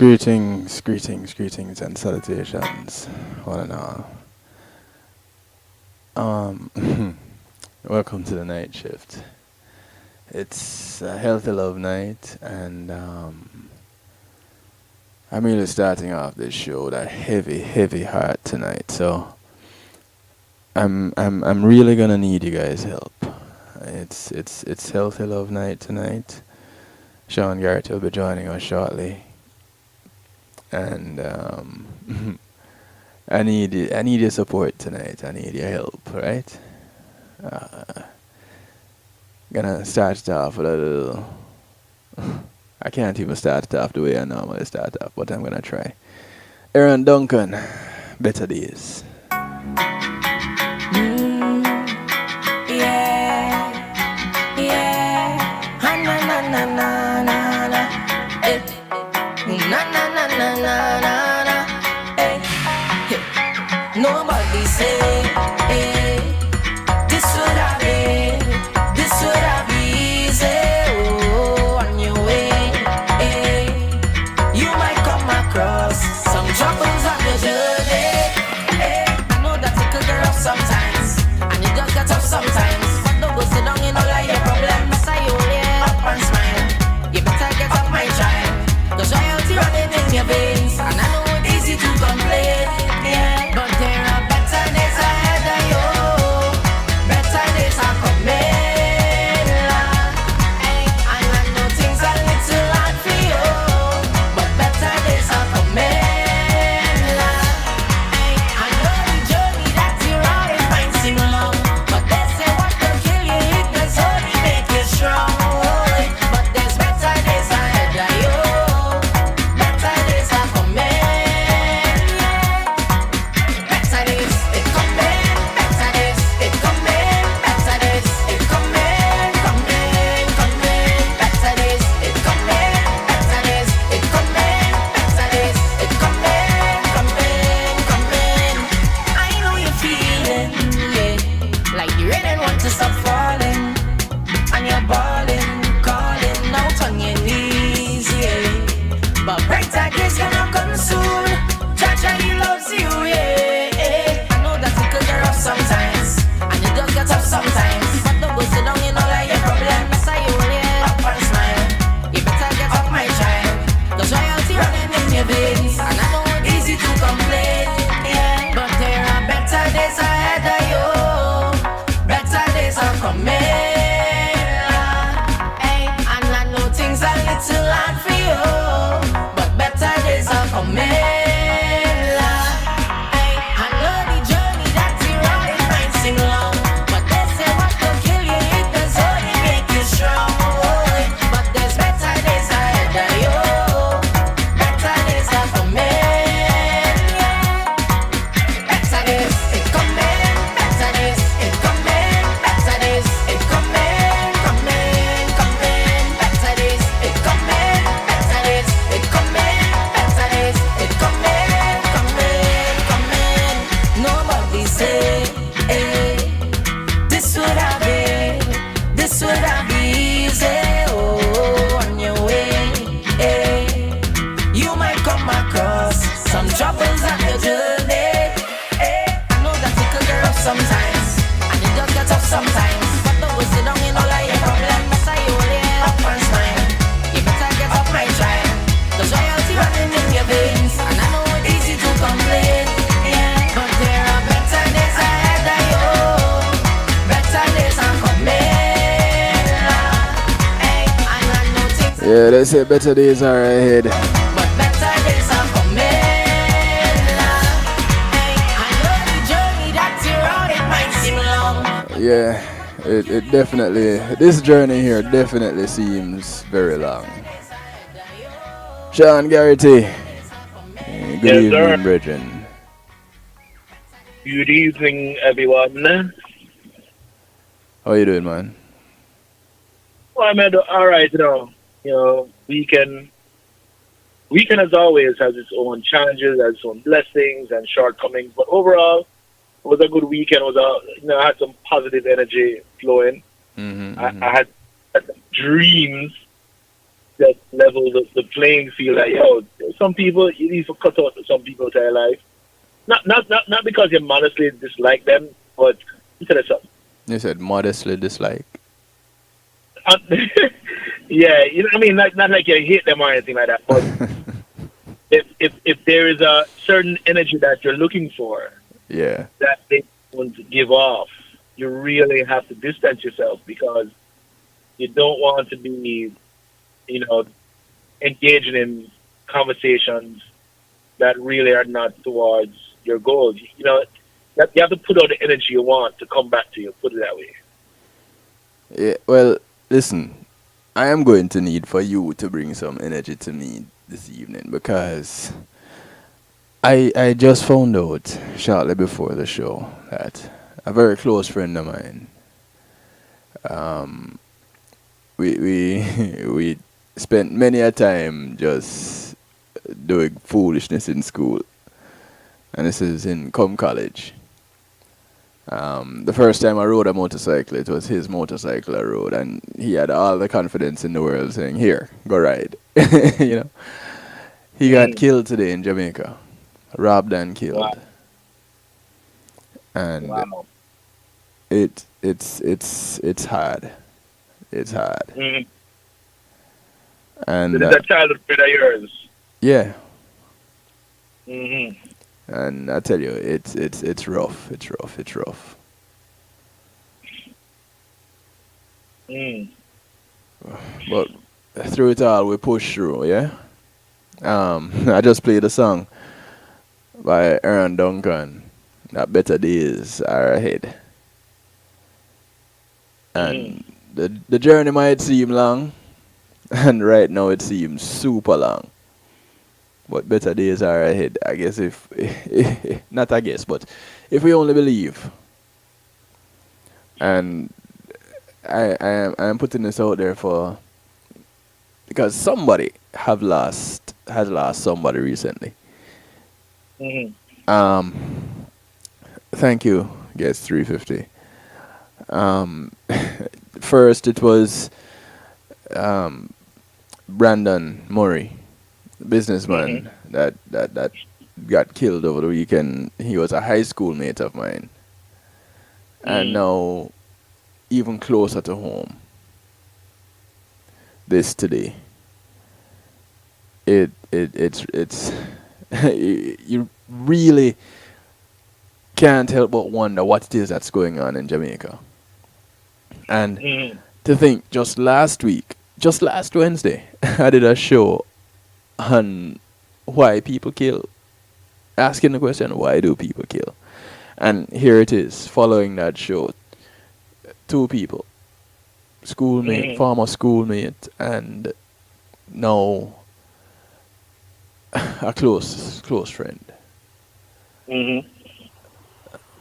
Greetings, and salutations, one and all. Welcome to the night shift. It's a healthy love night, and I'm really starting off this show with a heavy heart tonight. So I'm really gonna need you guys' help. It's healthy love night tonight. Sean Garrity will be joining us shortly, and I need your support tonight. I need your help, right? Uh, Gonna start it off with a little. I can't even start it off the way I normally start off, but I'm gonna try. Aaron Duncan, Better Days. Yeah, yeah. Ha, na na na na na na. Eh. Na na na na na na na. Eh. Hey. Nobody say, eh. This would have been, this would have been easy. Oh, on your way, eh. You might come across some troubles on your journey. Eh. I know that it could get rough sometimes, and it does get tough sometimes. But don't go sit down in all of your problems. I only up and smile. You better get up, my child, 'cause royalty running in your veins, and I know it's easy to complain. Yeah, but there are better days ahead of you. Better days are coming. Hey, and I know things are little hard for you, but better days are coming. Hey, I know the journey that you're on, it might seem long, but they say what can kill you, it does only make you strong. But there's better days ahead of you. Better days are coming. Better days, it coming. Better days, it coming. Better days, it coming. Coming, coming. Better days, it coming. Better days, it coming. Better days, it coming. Coming, coming. I know you're feeling, yeah, like you really want to stop falling, and you're balling, calling out on your knees, yeah. But brighter days gonna come soon. Jaja, he loves you, yeah. I know that it could get rough sometimes, and it does get tough sometimes. But don't go sit down in all of your problems. I only up and smile. You better get up, my child, 'cause royalty running in your veins, and I know it's easy to complain. Yeah, but there are better days ahead of you. Better days are coming. Hey, and I know things are little hard for you, but better days are coming. Hey, I know the journey that you're on, it might seem long, but they say what will kill you, it does only make you strong. But there's better days ahead of you. Better days are coming. Better days, it coming. Better days, it coming. Better days, it coming. Coming, coming. Better days, it coming. Better days, it coming. Better days, it coming. Coming, coming. Nobody say, eh, this would have been, this would have been easy. Oh, on your way, eh. You might come across some troubles on your journey. Eh, I know that it could get rough sometimes, and it does get tough sometimes. But don't go sit down in all of your problems. I only up and smile. You better get up, my child, 'cause royalty running in your veins, and I know it's easy to complain. Yeah, but there are better days ahead of you. Better days are coming. Hey, and I know things, Yeah, they say better days are ahead. but better days are coming. Hey, I know the journey that you're on, it might seem long. Yeah, it definitely. This journey here definitely seems very long. Sean Garrity, good Yes, evening, sir. brethren. Good evening, everyone. How you doing, man? Well, I'm all right now. You know, weekend as always has its own challenges, has its own blessings and shortcomings. But overall, it was a good weekend. It was I had some positive energy flowing. I had dreams that leveled the playing field. Like, yo, some people, you need to cut out some people to your life. Not because you modestly dislike them, but let me tell you something. You said modestly dislike. Uh, yeah, you know what I mean? Not like you hate them or anything like that, but if there is a certain energy that you're looking for Yeah. that they want to give off, you really have to distance yourself because you don't want to be, you know, engaging in conversations that really are not towards your goals. You know, you have to put out the energy you want to come back to you. Put it that way. Yeah. Well, listen. I am going to need for you to bring some energy to me this evening because I just found out shortly before the show that a very close friend of mine, um, we spent many a time just doing foolishness in school, and this is in come college. The first time I rode a motorcycle, it was his motorcycle I rode, and he had all the confidence in the world saying, "Here, go ride." you know, he got Mm. killed today in Jamaica, robbed and killed, Wow. and Wow. it's hard. It's hard, Mm. It and is a childhood friend of yours. yeah, Mm-hmm. and I tell you, it's rough. It's rough. It's rough. Mm. But through it all, we push through. Yeah. I just played a song by Aaron Duncan. That better days are ahead, Mm. and the journey might seem long, and right now it seems super long. But better days are ahead. I guess if not, I guess, but if we only believe, and I am putting this out there for because somebody has lost somebody recently. Mm. Um, thank you, guess 350. Um, first it was um Brandon Murray, Mm. businessman that got killed over the weekend. He was a high school mate of mine, and Mm. now even closer to home. This today, it's you really can't help but wonder what it is that's going on in Jamaica. And Mm. to think, just last Wednesday, I did a show on why people kill, asking the question, why do people kill? And here it is, following that show, two people, schoolmate, Mm. former schoolmate, and now a close friend. Mm.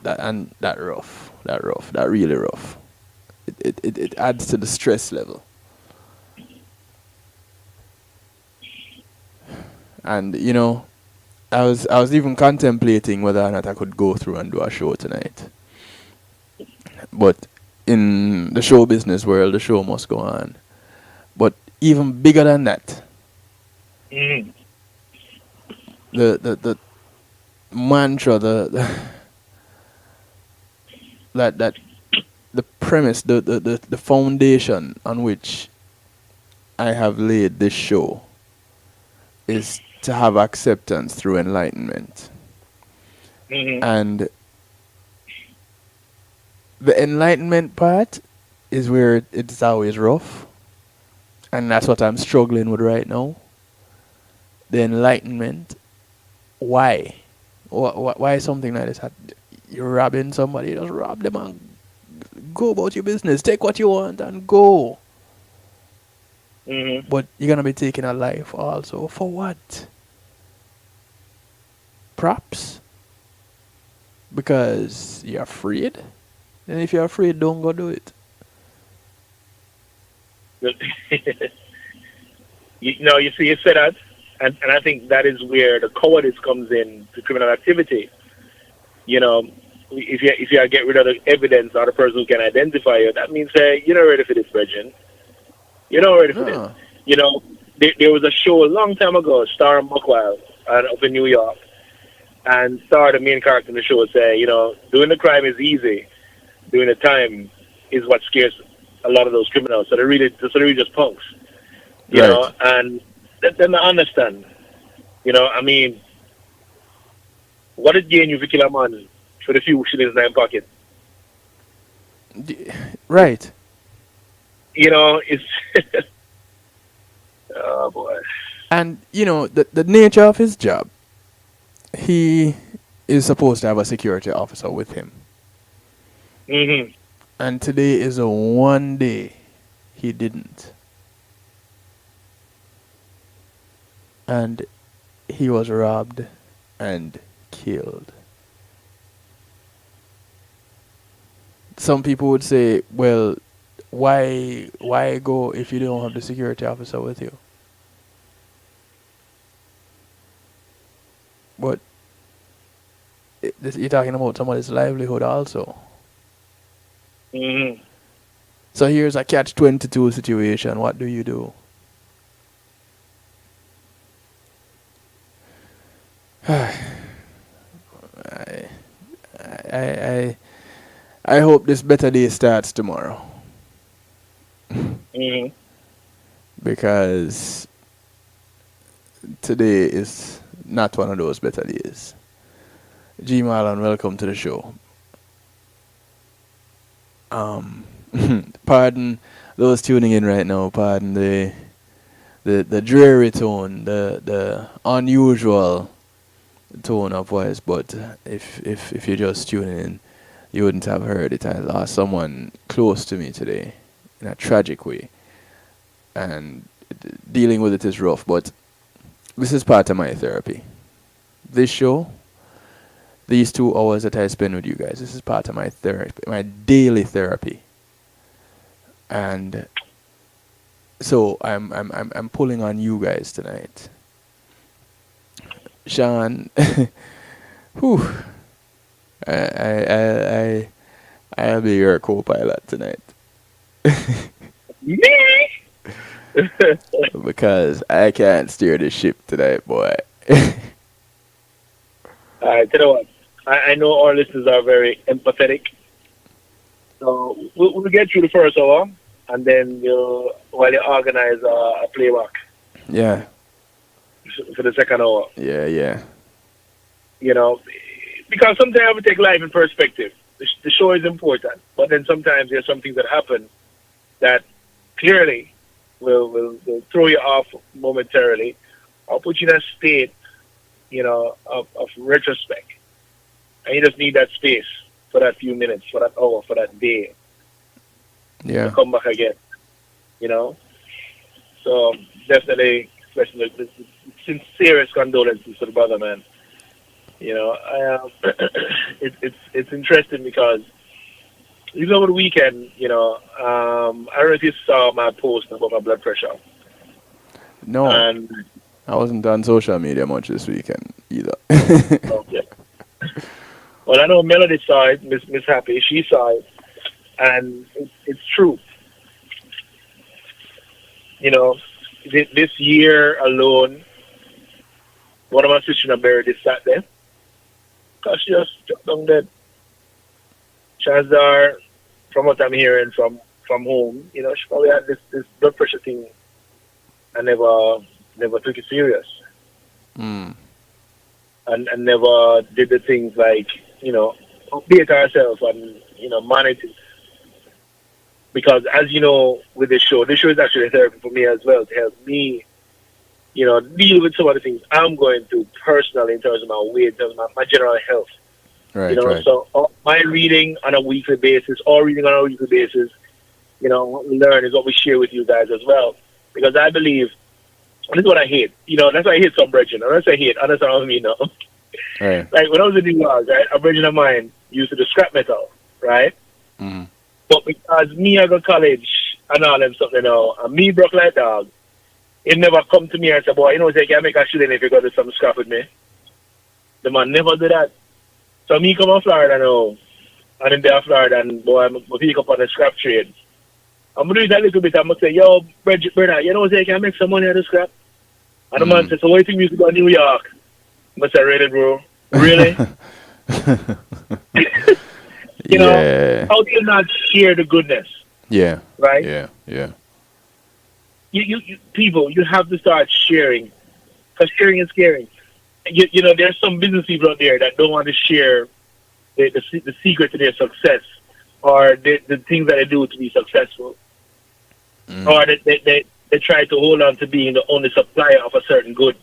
That really rough. It adds to the stress level. And I was even contemplating whether or not I could go through and do a show tonight. But in the show business world, the show must go on. But even bigger than that, Mm. the mantra, the that the premise, the foundation on which I have laid this show is to have acceptance through enlightenment. Mm. And the enlightenment part is where it's always rough. And that's what I'm struggling with right now. The enlightenment. Why? Why something like this? You're robbing somebody, just rob them and go about your business. Take what you want and go. Mm. But you're going to be taking a life also. For what? Props? Because you're afraid? And if you're afraid, don't go do it. You see, you said that, and I think that is where the cowardice comes in to criminal activity. You know, if you get rid of the evidence or the person who can identify you, that means you're not ready for this, Bridget. You're not ready for this. No. You know, there was a show a long time ago, starring Buckwild, up in New York, and Star, the main character in the show, say, doing the crime is easy, doing the time is what scares a lot of those criminals. So they're really just punks, Right. and then I understand. I mean, what it gain you if you kill a man for the few shillings in your pocket? D- Right. It's oh boy. And the nature of his job, he is supposed to have a security officer with him. Hmm. And today is a one day he didn't. And he was robbed and killed. Some people would say, well, why go if you don't have the security officer with you? But you're talking about somebody's livelihood also. Hmm. So here's a catch-22 situation. What do you do? I, I, I, I hope this better day starts tomorrow Hmm. because today is not one of those better days. G Marlon, welcome to the show. Um, pardon those tuning in right now. Pardon the dreary tone, the unusual tone of voice. But if you're just tuning in, you wouldn't have heard it. I lost someone close to me today in a tragic way, and dealing with it is rough. But this is part of my therapy. This show, these 2 hours that I spend with you guys, this is part of my therapy, my daily therapy. And so I'm pulling on you guys tonight. Sean, whew, I I'll be your co-pilot tonight Me? because I can't steer the ship tonight, boy. All right, you know what? I know our listeners are very empathetic, so we'll get through the first hour, and then while you organize a playback Yeah, for the second hour, yeah. you know, because sometimes we take life in perspective. The show is important, but then sometimes there's some things that happen that clearly will throw you off momentarily or put you in a state, of retrospect. And you just need that space for that few minutes, for that hour, for that day to Yeah. come back again, you know? So definitely expressing the sincerest condolences to the brother, man. It's interesting because even over the weekend, I don't know if you saw my post about my blood pressure. No, And I wasn't on social media much this weekend either. okay. Well, I know Melody saw it, Miss Happy, she saw it, and it's true. You know, this year alone, one of my sisters in buried this Saturday because she just dropped down dead. Chances are, from what I'm hearing from home, she probably had this blood pressure thing and never took it serious Mm, and never did the things like, update herself and, manage it. Because as you know, with this show is actually therapy for me as well to help me, deal with some of the things I'm going through personally in terms of my weight, in terms of my general health. right. So my reading on a weekly basis, or reading on a weekly basis, what we learn is what we share with you guys as well. Because I believe, and this is what I hate, that's why I hate some brethren. And that's what I hate, understand what I mean, Right. Like when I was in New York, right, a brethren of mine used to do scrap metal, right? Mm, But because me I go college and all them something now, and me broke like dog, he never come to me and say, boy, say, can I make a shilling if you go to some scrap with me? The man never do that. So me come from Florida now, and in there Florida, and boy, I'm pick up on the scrap trade. I'm gonna do it a little bit. I'm gonna say, yo, brother, you know, say, can I make some money out of scrap? And the man says, so what do you think we should go to New York? I'm gonna say, really, bro? Really? You know, Yeah. how do you not share the goodness, Yeah. right? Yeah. Yeah. You people, you have to start sharing, because sharing is caring. You know, there's some business people out there that don't want to share the secret to their success, or the things that they do to be successful, or they try to hold on to being the only supplier of a certain good.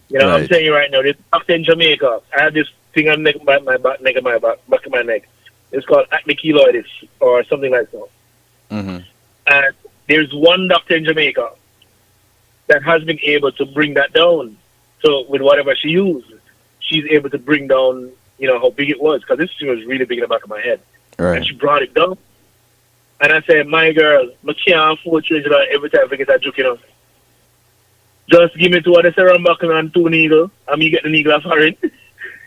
You know, I'm Right. telling you right now, this doctor in Jamaica, I have this thing on back of my neck. It's called acne keloides or something like that. Mm-hmm. And there's one doctor in Jamaica that has been able to bring that down. So with whatever she used, she's able to bring down, you know, how big it was, because this thing was really big in the back of my head. Right. And she brought it down. And I said, my girl, I can't afford to change that every time I get that joke, you know. Just give me two of the serum buckle and two needles, and me get the needle foreign,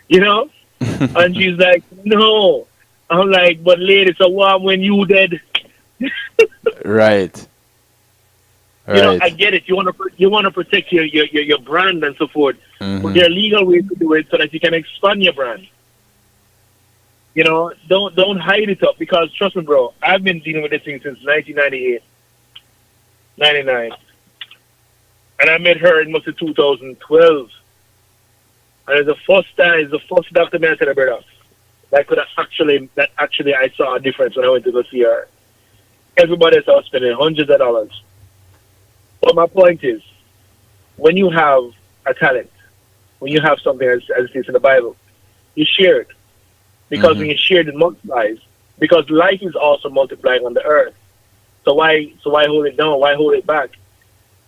you know? And she's like, no. I'm like, but lady, so what when you dead? Right. You know, I Right. get it. You want to protect your brand and so forth. But there are legal ways to do it so that you can expand your brand. You know, don't hide it up, because trust me, bro, I've been dealing with this thing since 1998, 99, and I met her in must be 2012. And it's the first doctor man I said, brother, that actually I saw a difference when I went to go see her. Everybody else was spending hundreds of dollars. But my point is, when you have a talent, when you have something as it is in the Bible, you share it. Because when you share it, it multiplies. Because life is also multiplying on the earth. So why hold it down? Why hold it back?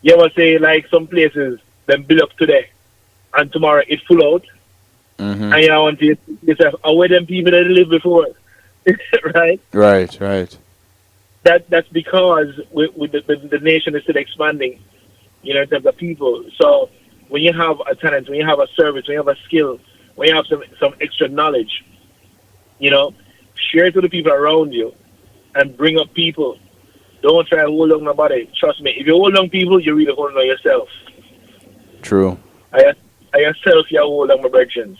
You ever say, like, some places, them build up today, and tomorrow it full out, and you want to yourself, where them people that live before, right? Right. Right. That's because with the nation is still expanding, you know, in terms of people. So when you have a talent, when you have a service, when you have a skill, when you have some extra knowledge, you know, share it with the people around you and bring up people. Don't try to hold on nobody. Trust me, if you hold on people, you're really holding on yourself. True. I yourself, you hold on my brethren.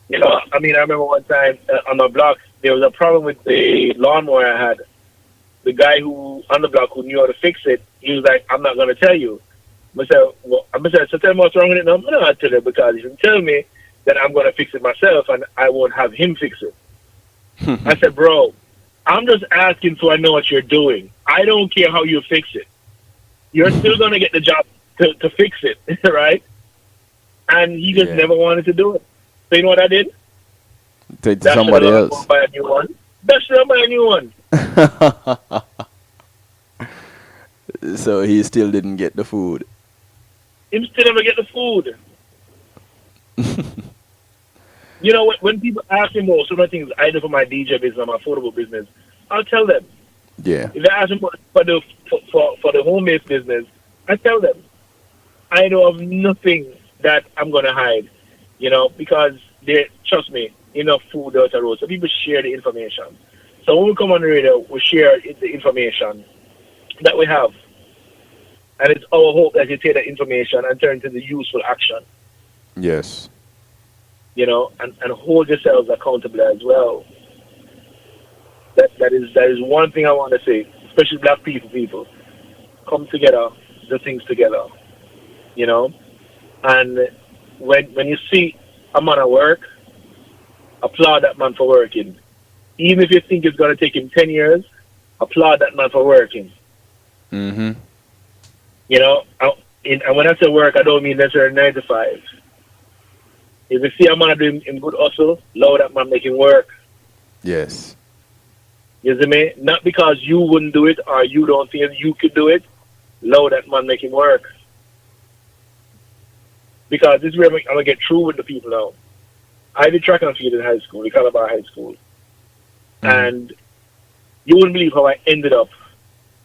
You know, I mean, I remember one time on my block, there was a problem with the lawnmower I had. The guy who on the block who knew how to fix it, he was like, I'm not going to tell you. I said, so tell me what's wrong with it. No, I'm not going to tell you, because if you tell me, then I'm going to fix it myself and I won't have him fix it. I said, bro, I'm just asking so I know what you're doing. I don't care how you fix it. You're still going to get the job to fix it, right? And he just never wanted to do it. So you know what I did? Take to somebody else. Buy a new one. That's should I buy a new one. So he still didn't get the food. Him still never get the food. You know, when people ask me more, some of the things I do for my DJ business, my affordable business, I'll tell them. Yeah. If they ask me for the home-based business, I tell them. I know of nothing that I'm going to hide, you know, because trust me, enough food out the road. So people share the information. So when we come on the radio, we share the information that we have. And it's our hope that you take that information and turn it into useful action. Yes. You know, and hold yourselves accountable as well. That is one thing I want to say, especially black people. Come together, do things together. You know? And when you see a man at work, applaud that man for working. Even if you think it's going to take him 10 years, applaud that man for working. Mm-hmm. You know, and when I say work, I don't mean necessarily 9 to 5. If you see a man doing good hustle, allow that man make him work. Yes. You see me? Not because you wouldn't do it or you don't think you could do it, allow that man make him work. Because this is where I'm going to get through with the people now. I did track and field in high school, in Calabar High School. And you wouldn't believe how I ended up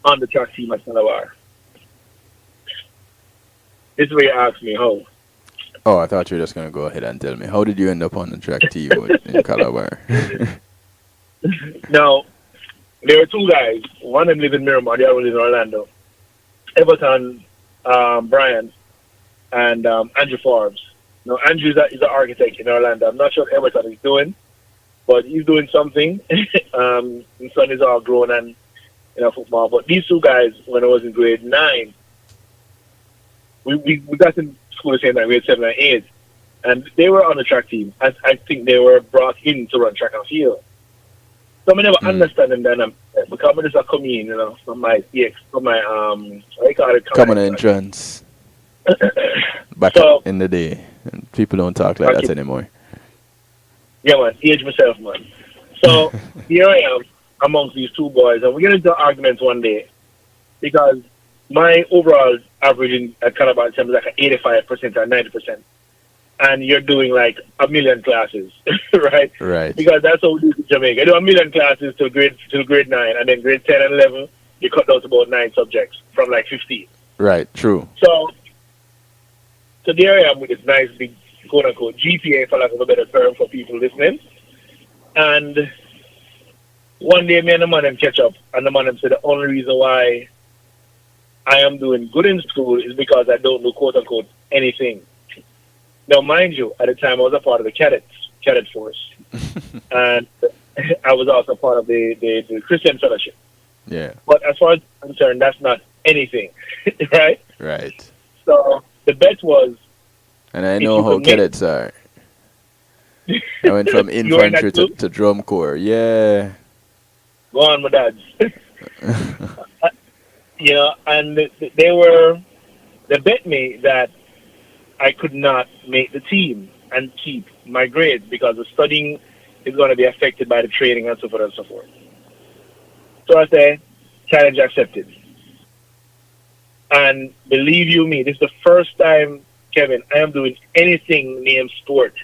on the track team at Calabar. This is where you ask me how. Oh, I thought you were just going to go ahead and tell me. How did you end up on the track team in Calabar? Now, There were two guys. One of them live in Miramar, the other one live in Orlando. Everton, Brian, and Andrew Forbes. Now, Andrew is an architect in Orlando. I'm not sure what Everton is doing, but he's doing something. His son is all grown and football. But these two guys, when I was in grade 9, we got in school the same time, grade 7 and 8, and they were on the track team. I think they were brought in to run track and field. So I never understand them then. Because I just come in, from my from my what do you call it? Common entrance. Back up in the day. And people don't talk like that anymore. Yeah, man. Age myself, man. So here I am amongst these two boys, and we get into arguments one day because my overall average at Calabar is like 85% or 90%. And you're doing like a million classes, right? Right. Because that's how we do it in Jamaica. You do a million classes till grade 9, and then grade 10 and 11, you cut down to about 9 subjects from like 15. Right, true. So there I am with this nice big quote unquote GPA, for lack of a better term for people listening. And one day me and the man them catch up, and the man them said the only reason why I am doing good in school is because I don't do quote unquote anything. Now, mind you, at the time I was a part of the cadet force, and I was also part of the Christian Fellowship. Yeah. But as far as I'm concerned, that's not anything, right? Right. So the bet was. And I know how cadets are. I went from infantry to drum corps. Yeah. Go on, my dads. And they bet me that I could not make the team and keep my grades because the studying is going to be affected by the training and so forth and so forth. So I say, challenge accepted. And believe you me, this is the first time, Kevin, I am doing anything named sport.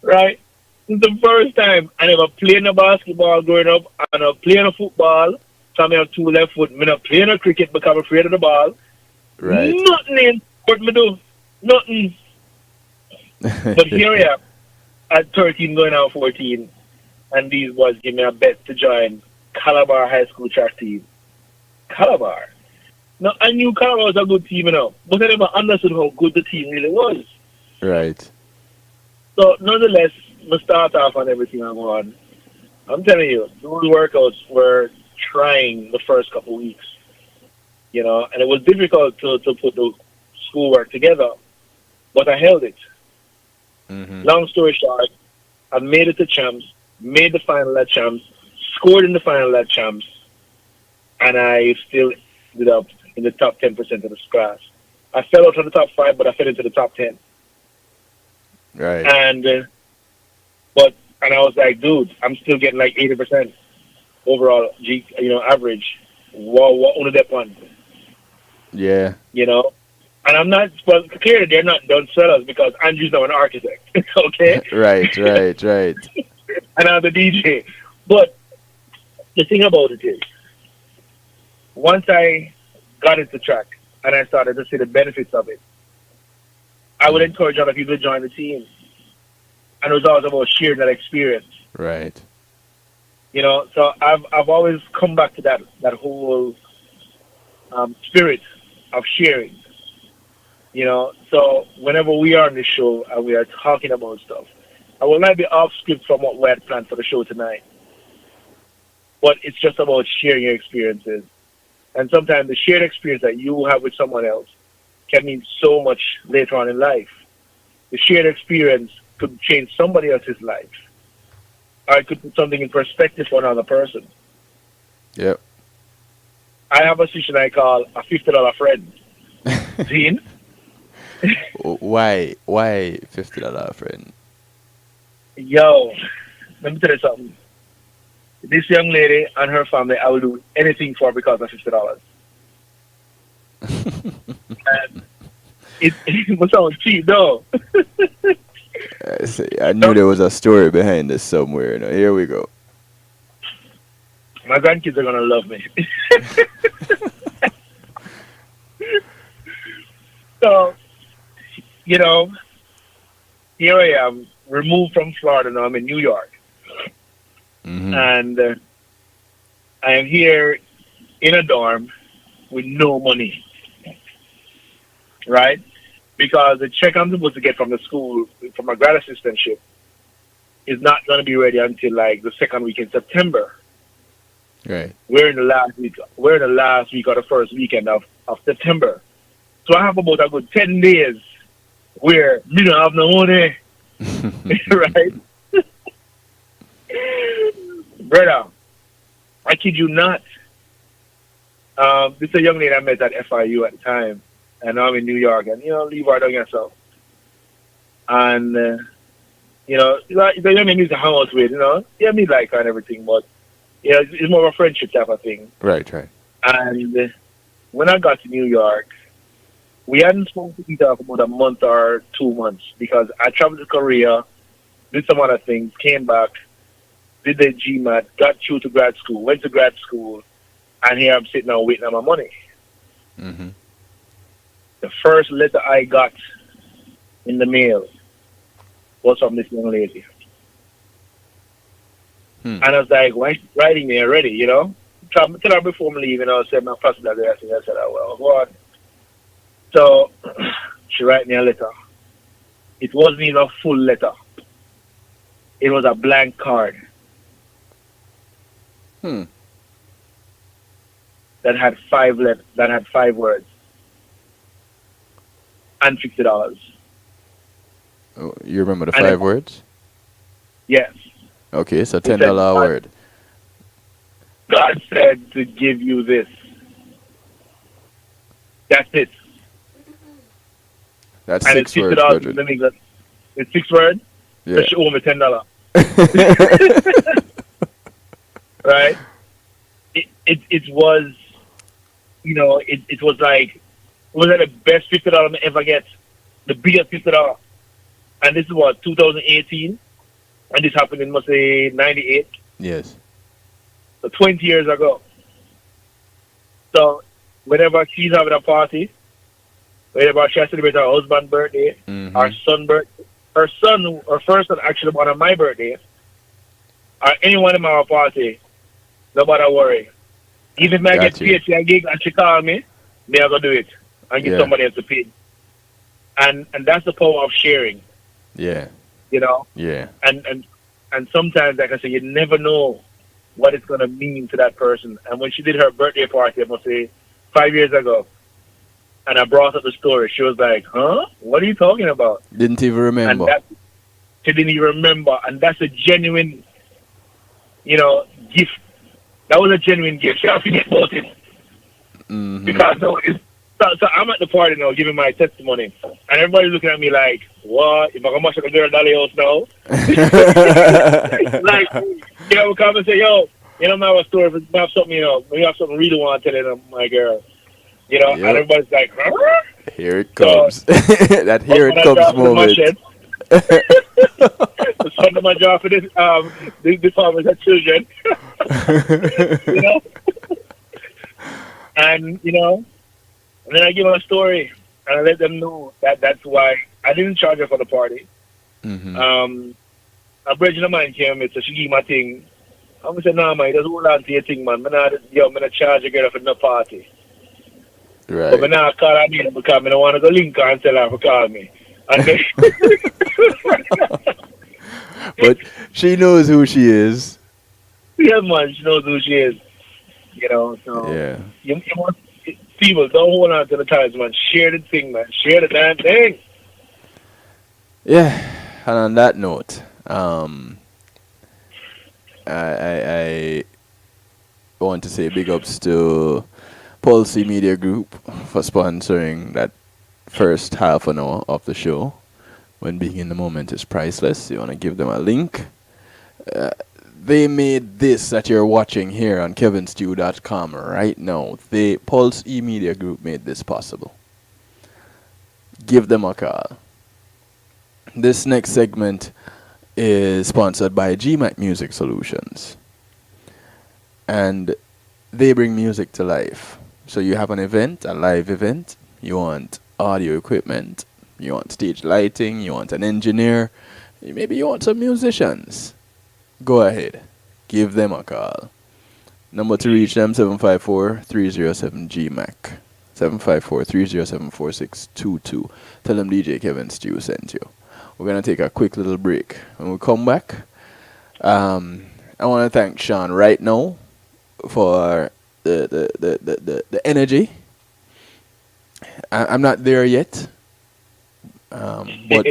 Right? This is the first time I never played no basketball growing up. I never played no football. So I have 2 left foot. I never played no cricket because I'm afraid of the ball. Right. Nothing in sport me do. Nothing. But here I am at 13 going on 14. And these boys give me a bet to join Calabar High School track team. Calabar. Now, I knew Calabar was a good team, but I never understood how good the team really was. Right. So, nonetheless, I start off on everything I'm on. I'm telling you, those workouts were trying the first couple of weeks, and it was difficult to put the schoolwork together, but I held it. Mm-hmm. Long story short, I made it to champs, made the final at champs, scored in the final at champs, and I still ended up in the top 10% of the class. I fell out of the top 5, but I fell into the top 10. Right. And I was like, dude, I'm still getting like 80% overall average. What only that one? Yeah. And I'm not, well, clearly they're not done sellers because Andrew's now an architect, okay? Right. And I'm the DJ. But the thing about it is, once I got into track and I started to see the benefits of it, I would encourage other people to join the team. And it was always about sharing that experience. Right. So I've always come back to that whole spirit of sharing. So whenever we are on the show and we are talking about stuff, I will not be off script from what we had planned for the show tonight. But it's just about sharing your experiences. And sometimes the shared experience that you have with someone else can mean so much later on in life. The shared experience could change somebody else's life. Or it could put something in perspective for another person. Yep. I have a situation I call a $50 friend. Dean? Why $50 friend? Yo, let me tell you something. This young lady and her family, I will do anything for because of $50. And it must sound cheap, though. I knew there was a story behind this somewhere. Here we go. My grandkids are going to love me. So, here I am removed from Florida now. I'm in New York, Mm-hmm. and I am here in a dorm with no money, right? Because the check I'm supposed to get from the school for my grad assistantship is not going to be ready until like the second week in September. Right. We're in the last week. We're in the last week or the first weekend of September. So I have about a good 10 days where me don't have no money, right? Brother, I kid you not. This is a young lady I met at FIU at the time, and now I'm in New York, and leave her down yourself. And the young lady used to hang out with, yeah, me like her and everything, but it's more of a friendship type of thing. Right, right. And when I got to New York, we hadn't spoken to each other for about a month or 2 months because I traveled to Korea, did some other things, came back, did the GMAT, got through to grad school, went to grad school, and here I'm sitting down waiting on my money. Mm-hmm. The first letter I got in the mail was from this young lady. Hmm. And I was like, why is she writing me already, Tell her before I'm leaving, I said, my first letter, I said, oh, well, what? So she wrote me a letter. It wasn't even a full letter. It was a blank card Hmm. that had five words and $50. Oh, you remember the And five words? Yes. Okay, so It $10 said, word. God said to give you this. That's it. That's And six it's words, $50 brethren. in English. It's 6 words. Yeah. So she owe me $10. Right? It was, it was like the best $50 I ever get, the biggest $50. And this is what 2018, and this happened in must say 98, Yes. so 20 years ago. So whenever she's having a party, whenever she celebrates her husband's birthday, Mm-hmm. her son's birthday, her first son actually born on my birthday, or anyone in my party, nobody worry. Even if I get Got you. paid for a gig and she call me, me I go do it and get Yeah. somebody else to pay. And that's the power of sharing, Yeah. Yeah. And sometimes, like I say, you never know what it's gonna mean to that person. And when she did her birthday party, I must say, 5 years ago, and I brought up the story, she was like, "Huh? What are you talking about?" Didn't even And remember. that she didn't even remember, and that's a genuine, gift. That was a genuine gift. She have to forget about it Mm-hmm. because so I'm at the party now giving my testimony, and everybody's looking at me like, "What? If I can mash up a girl dolly house now?" Like, we come and say, "Yo, man, I have a story. If you have something, we have something really want to tell them, my girl." And Yep. everybody's like, "Huh?" Here it comes. That here it comes moment. The son of my job for this department of children, you know, and and then I give them a story and I let them know that that's why I didn't charge her for the party. Mm-hmm. A bridge of mine came in, so she gave my thing. I'm gonna say, "No, man, just hold on to your thing, man. I'm gonna charge a girl for no party." But Right. I'm not call her name because I don't want to go link her and tell her to call me. And then, But she knows who she is. yeah, man, she knows who she is. So Yeah. you want people don't hold on to the ties, man. Share the thing, man. Share the damn thing. Yeah. And on that note, I want to say big ups to Policy Media Group for sponsoring that first half an hour of the show. When being in the moment is priceless. You want to give them a link. They made this that you're watching here on kevinstew.com right now. Pulse E Media Group made this possible. Give them a call. This next segment is sponsored by GMAT Music Solutions. And they bring music to life. So you have an event, a live event. You want audio equipment. You want stage lighting. You want an engineer. maybe you want some musicians, go ahead. Give them a call. Number to reach them, 754-307-GMAC. 754-307-4622. Tell them DJ Kevin Stew sent you. We're going to take a quick little break. When we come back, I want to thank Sean right now for the energy. I'm not there yet. But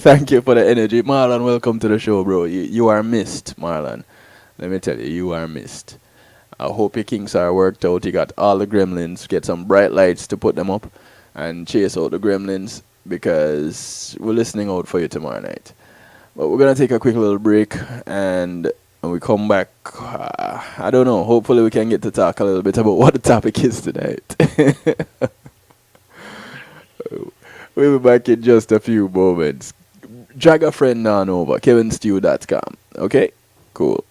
thank you for the energy. Marlon, welcome to the show, bro. You are missed, Marlon. Let me tell you, you are missed. I hope your kinks are worked out. You got all the gremlins. Get some bright lights to put them up and chase out the gremlins, because we're listening out for you tomorrow night. But we're going to take a quick little break, and when we come back, I don't know, hopefully we can get to talk a little bit about what the topic is tonight. We'll be back in just a few moments. Drag a friend on over, kevinstew.com. Okay? Cool.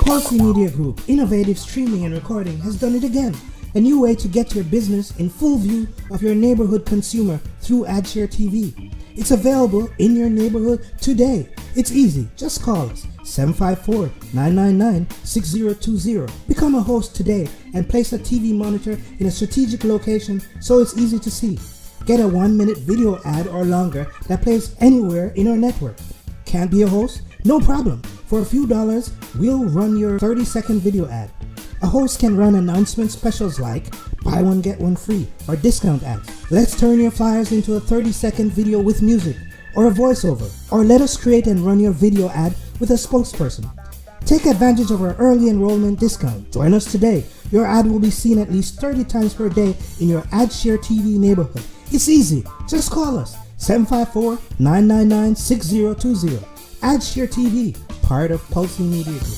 Pulsey Media Group, innovative streaming and recording, has done it again. A new way to get your business in full view of your neighborhood consumer through AdShare TV. It's available in your neighborhood today. It's easy. Just call us 754-999-6020. Become a host today and place a TV monitor in a strategic location so it's easy to see. Get a 1-minute video ad or longer that plays anywhere in our network. Can't be a host? No problem. For a few dollars, we'll run your 30-second video ad. A host can run announcement specials like buy one get one free or discount ads. Let's turn your flyers into a 30-second video with music or a voiceover, or let us create and run your video ad with a spokesperson. Take advantage of our early enrollment discount. Join us today. Your ad will be seen at least 30 times per day in your AdShare TV neighborhood. It's easy. Just call us 754-999-6020. AdShare TV, part of Pulsey Media Group.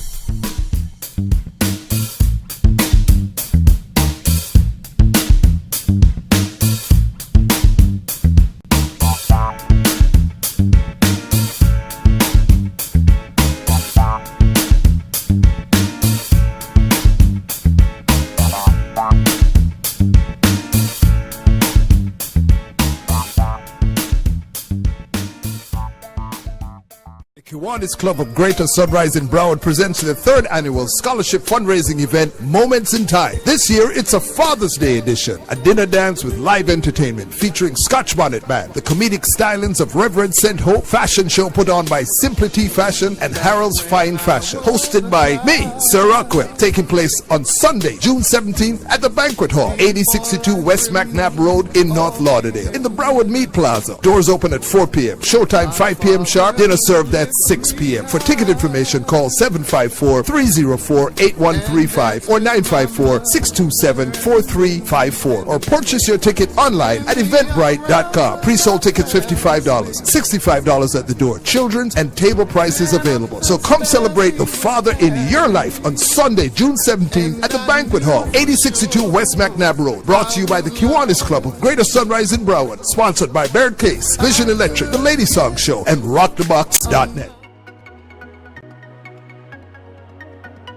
Kiwanis Club of Greater Sunrise in Broward presents the 3rd annual scholarship fundraising event, Moments in Time. This year, it's a Father's Day edition. A dinner dance with live entertainment featuring Scotch Bonnet Band, the comedic stylings of Reverend St. Hope, fashion show put on by Simply Tea Fashion and Harold's Fine Fashion, hosted by me, Sir Rockwell, taking place on Sunday, June 17th at the Banquet Hall, 8062 West McNabb Road in North Lauderdale, in the Broward Meat Plaza. Doors open at 4 p.m. Showtime 5 p.m. sharp. Dinner served at 6 p.m. For ticket information, call 754-304-8135 or 954-627-4354 or purchase your ticket online at eventbrite.com. Pre-sold tickets $55, $65 at the door. Children's and table prices available. So come celebrate the father in your life on Sunday, June 17th at the Banquet Hall, 8062 West McNabb Road. Brought to you by the Kiwanis Club of Greater Sunrise in Broward. Sponsored by Baird Case, Vision Electric, The Lady Song Show, and RockTheBox.net.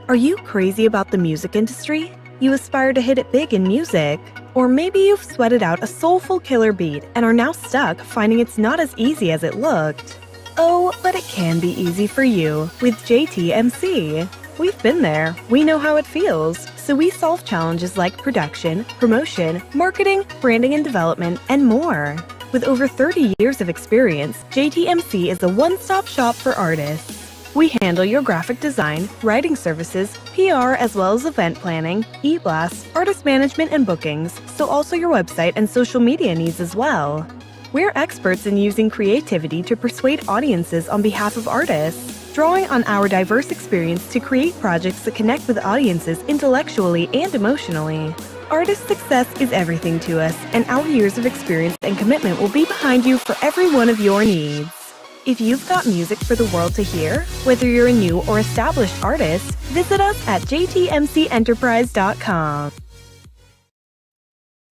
Are you crazy about the music industry? You aspire to hit it big in music? Or maybe you've sweated out a soulful killer beat and are now stuck finding it's not as easy as it looked. Oh, but it can be easy for you with JTMC. We've been there. We know how it feels. So we solve challenges like production, promotion, marketing, branding and development, and more. With over 30 years of experience, JTMC is a one-stop shop for artists. We handle your graphic design, writing services, PR, as well as event planning, e-blasts, artist management, and bookings, so also your website and social media needs as well. We're experts in using creativity to persuade audiences on behalf of artists, drawing on our diverse experience to create projects that connect with audiences intellectually and emotionally. Artist success is everything to us, and our years of experience and commitment will be behind you for every one of your needs. If you've got music for the world to hear, whether you're a new or established artist, visit us at jtmcenterprise.com.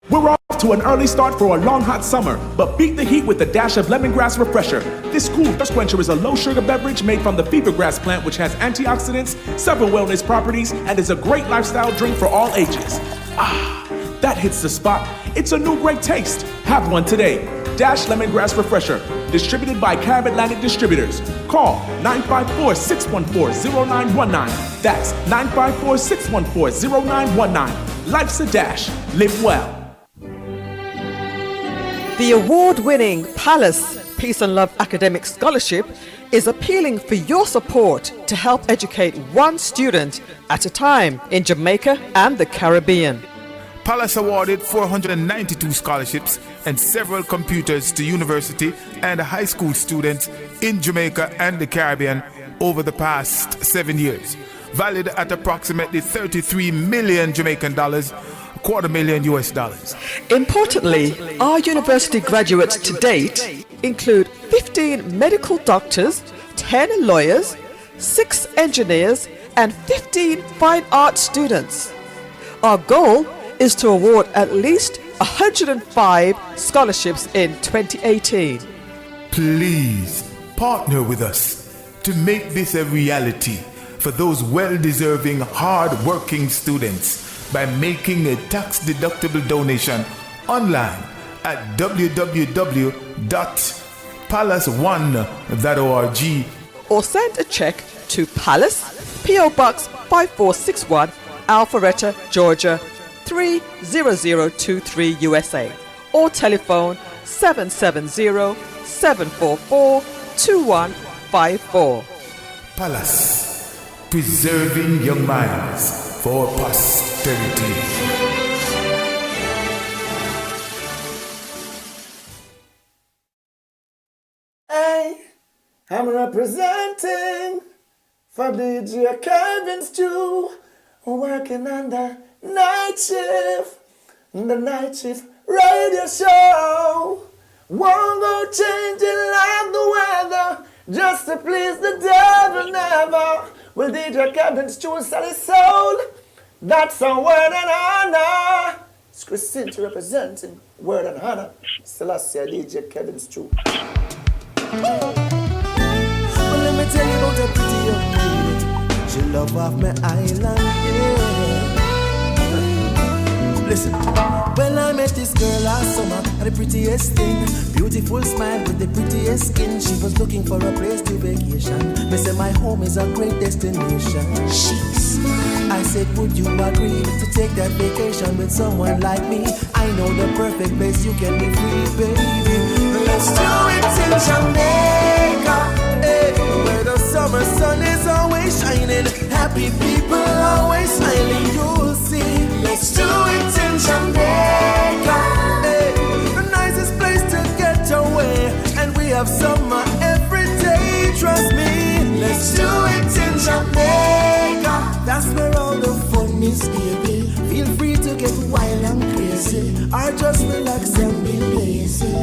We're off to an early start for a long hot summer, but beat the heat with a dash of lemongrass refresher. This cool thirst quencher is a low-sugar beverage made from the fevergrass plant, which has antioxidants, several wellness properties, and is a great lifestyle drink for all ages. That hits the spot. It's a new great taste. Have one today. Dash Lemongrass Refresher. Distributed by Carib Atlantic Distributors. Call 954-614-0919. That's 954-614-0919. Life's a dash. Live well. The award-winning Palace Peace and Love Academic Scholarship is appealing for your support to help educate one student at a time in Jamaica and the Caribbean. Palace awarded 492 scholarships and several computers to university and high school students in Jamaica and the Caribbean over the past 7 years, valued at approximately 33 million Jamaican dollars, $250,000 US. Importantly, our university graduates to date include 15 medical doctors, 10 lawyers, 6 engineers, and 15 fine arts students. Our goal is to award at least 105 scholarships in 2018. Please partner with us to make this a reality for those well-deserving, hard-working students by making a tax-deductible donation online at www.palace1.org or send a check to Palace, P.O. Box 5461, Alpharetta, Georgia 30023 USA, or telephone 770-744-2154. Palace, preserving young minds for posterity. Hey, I'm representing for DJ Kevin Stew, working on the night shift radio show. Won't go changing like the weather, just to please the devil never. Will DJ Kevin Stew sell his soul? That's a word and honor. It's Christine representing word and honor. Celestia DJ Kevin Stew. Well, let me tell you about a pretty young lady. She love off my island, yeah. Listen, well, I met this girl last summer, the prettiest thing, beautiful smile with the prettiest skin. She was looking for a place to vacation. Me say my home is a great destination. I said, would you agree to take that vacation with someone like me? I know the perfect place you can be free, baby. Let's do it in Jamaica, hey, where the summer sun is always shining, happy people always smiling. You'll see. Let's do it in Jamaica, hey, the nicest place to get away, and we have summer every day. Trust me. Let's do it in Jamaica. That's where all the fun is, baby. Feel free to get wild and crazy, or just relax and be lazy.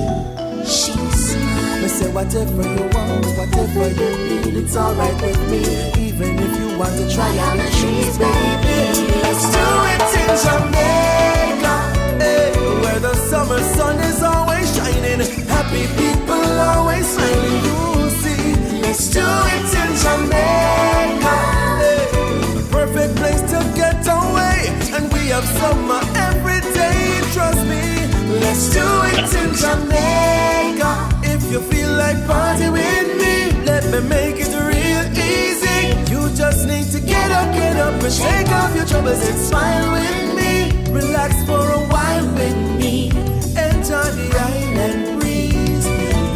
Me say whatever you want, whatever you need, it's alright with me. Even if you want to try on the trees, baby. Let's do it in Jamaica, hey, where the summer sun is always shining, happy people always smiling. You'll see. Let's do it in Jamaica, hey, perfect place to get away, and we have summer every day. Trust me. Let's do it in Jamaica. If you feel like party with me, let me make it real easy. You just need to get up and shake off your troubles and smile with me. Relax for a while with me. Enjoy the island breeze,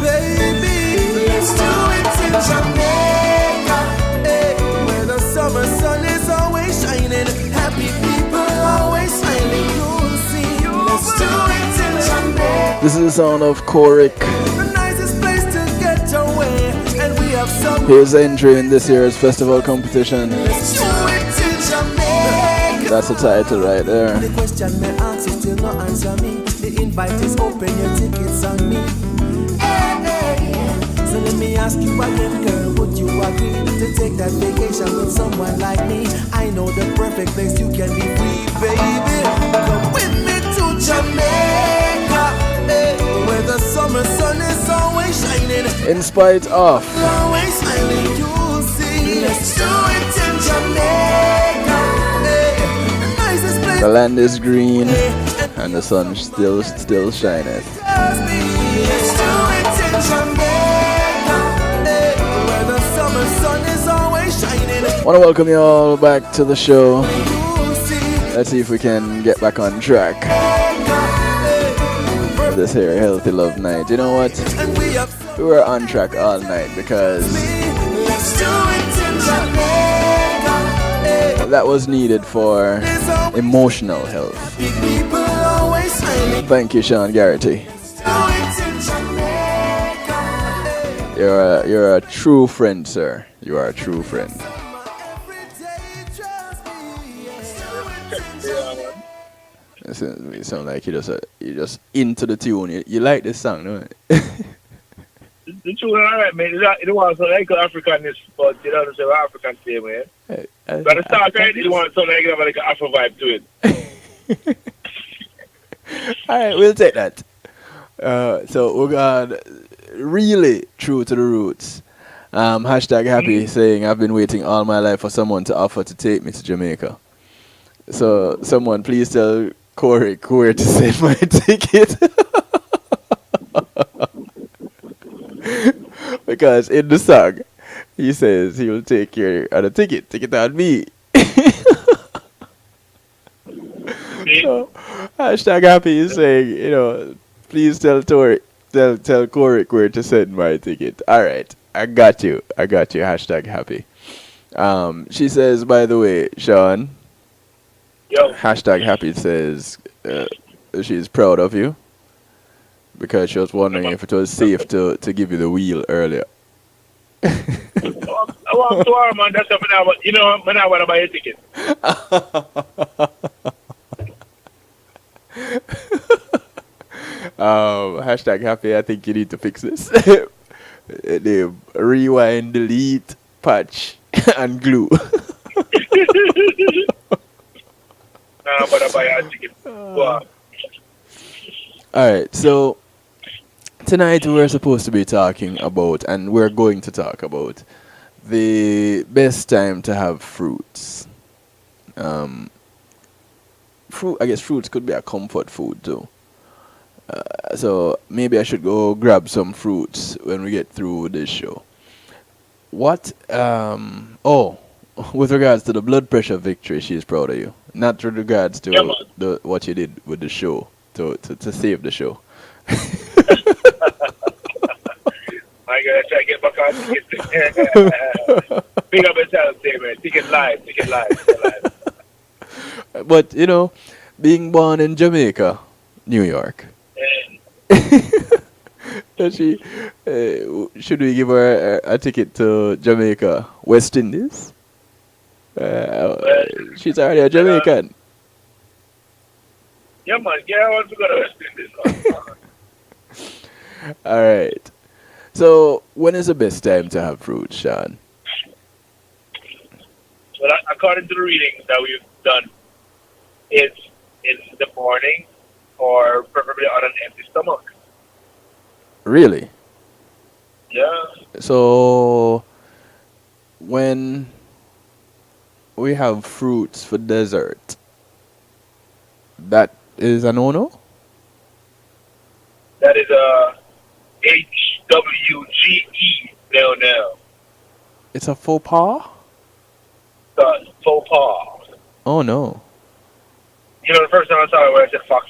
baby. Let's do it in Jamaica, hey, where the summer sun is always shining, happy people always smiling. You'll see. Let's do it in Jamaica. This is the sound of Korik. His entry in this year's festival competition. That's the title right there. The question may ask you still not answer me. The invite is open, your tickets on me. So let me ask you again, girl, would you agree to take that vacation with someone like me? I know the perfect place you can be free, baby. Come with me to Jamaica, hey, where the summer sun is always shining. In spite of always smiling, you'll see. Let's do it in Jamaica, hey, the nicest place. the land is green and the sun still shineth. Let's do it in Jamaica, where the summer sun is always shining. Want to welcome you all back to the show. Let's see if we can get back on track with this here Healthy Love Night. You know what? We were on track all night because that was needed for emotional health. Thank you, Sean Garrity. You're a true friend, sir. You are a true friend. You sound like you just into the tune. You like this song, don't you? The tune alright, man. It was like Africanist, but you don't say what African say, man. But the start right, it was so like an Afro vibe to it. Alright, we'll take that. So we're going really true to the roots. Hashtag happy saying I've been waiting all my life for someone to offer to take me to Jamaica. So someone please tell Corey where to send my ticket. Because in the song he says he will take care of the ticket on me. So, hashtag happy is saying, please tell Corey where to send my ticket. Alright, I got you. Hashtag happy. She says, by the way, Sean, Yo. hashtag happy says she's proud of you because she was wondering if it was safe to give you the wheel earlier. I want to her, man. That's something I want. When I want to buy a ticket. Hashtag happy. I think you need to fix this. They rewind, delete, patch, and glue. I want to buy a ticket. Wow. Alright, so tonight we're supposed to be talking about, and we're going to talk about, the best time to have fruits. I guess fruits could be a comfort food too. So maybe I should go grab some fruits when we get through this show. With regards to the blood pressure victory, she's proud of you. Not with regards to what you did with the show to save the show. I gotta try to get back on ticket. Big up yourself, man. Ticket live. But being born in Jamaica, New York. Should we give her a ticket to Jamaica, West Indies? She's already a Jamaican. Yeah, man. Yeah, I want to go to West Indies. Alright. So, when is the best time to have fruit, Sean? Well, according to the readings that we've done, it's in the morning or preferably on an empty stomach. Really? Yeah. So, when we have fruits for dessert, that is a no-no? That is a HWGE. No. It's a faux pas? Faux pas. Oh, no. The first time I saw it when I said Fox.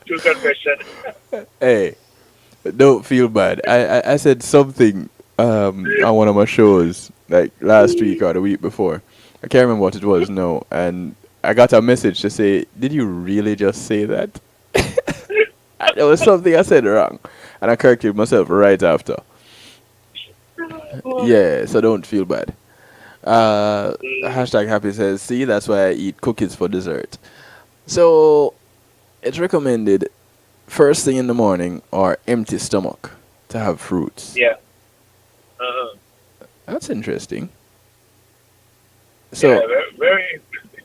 True confession. Hey, don't feel bad. I said something on one of my shows, like last week or the week before. I can't remember what it was now. And I got a message to say, did you really just say that? There was something I said wrong. And I corrected myself right after. Yeah, so don't feel bad. Hashtag happy says, see, that's why I eat cookies for dessert. So, it's recommended first thing in the morning or empty stomach to have fruits. Yeah. That's interesting. So, yeah, very interesting.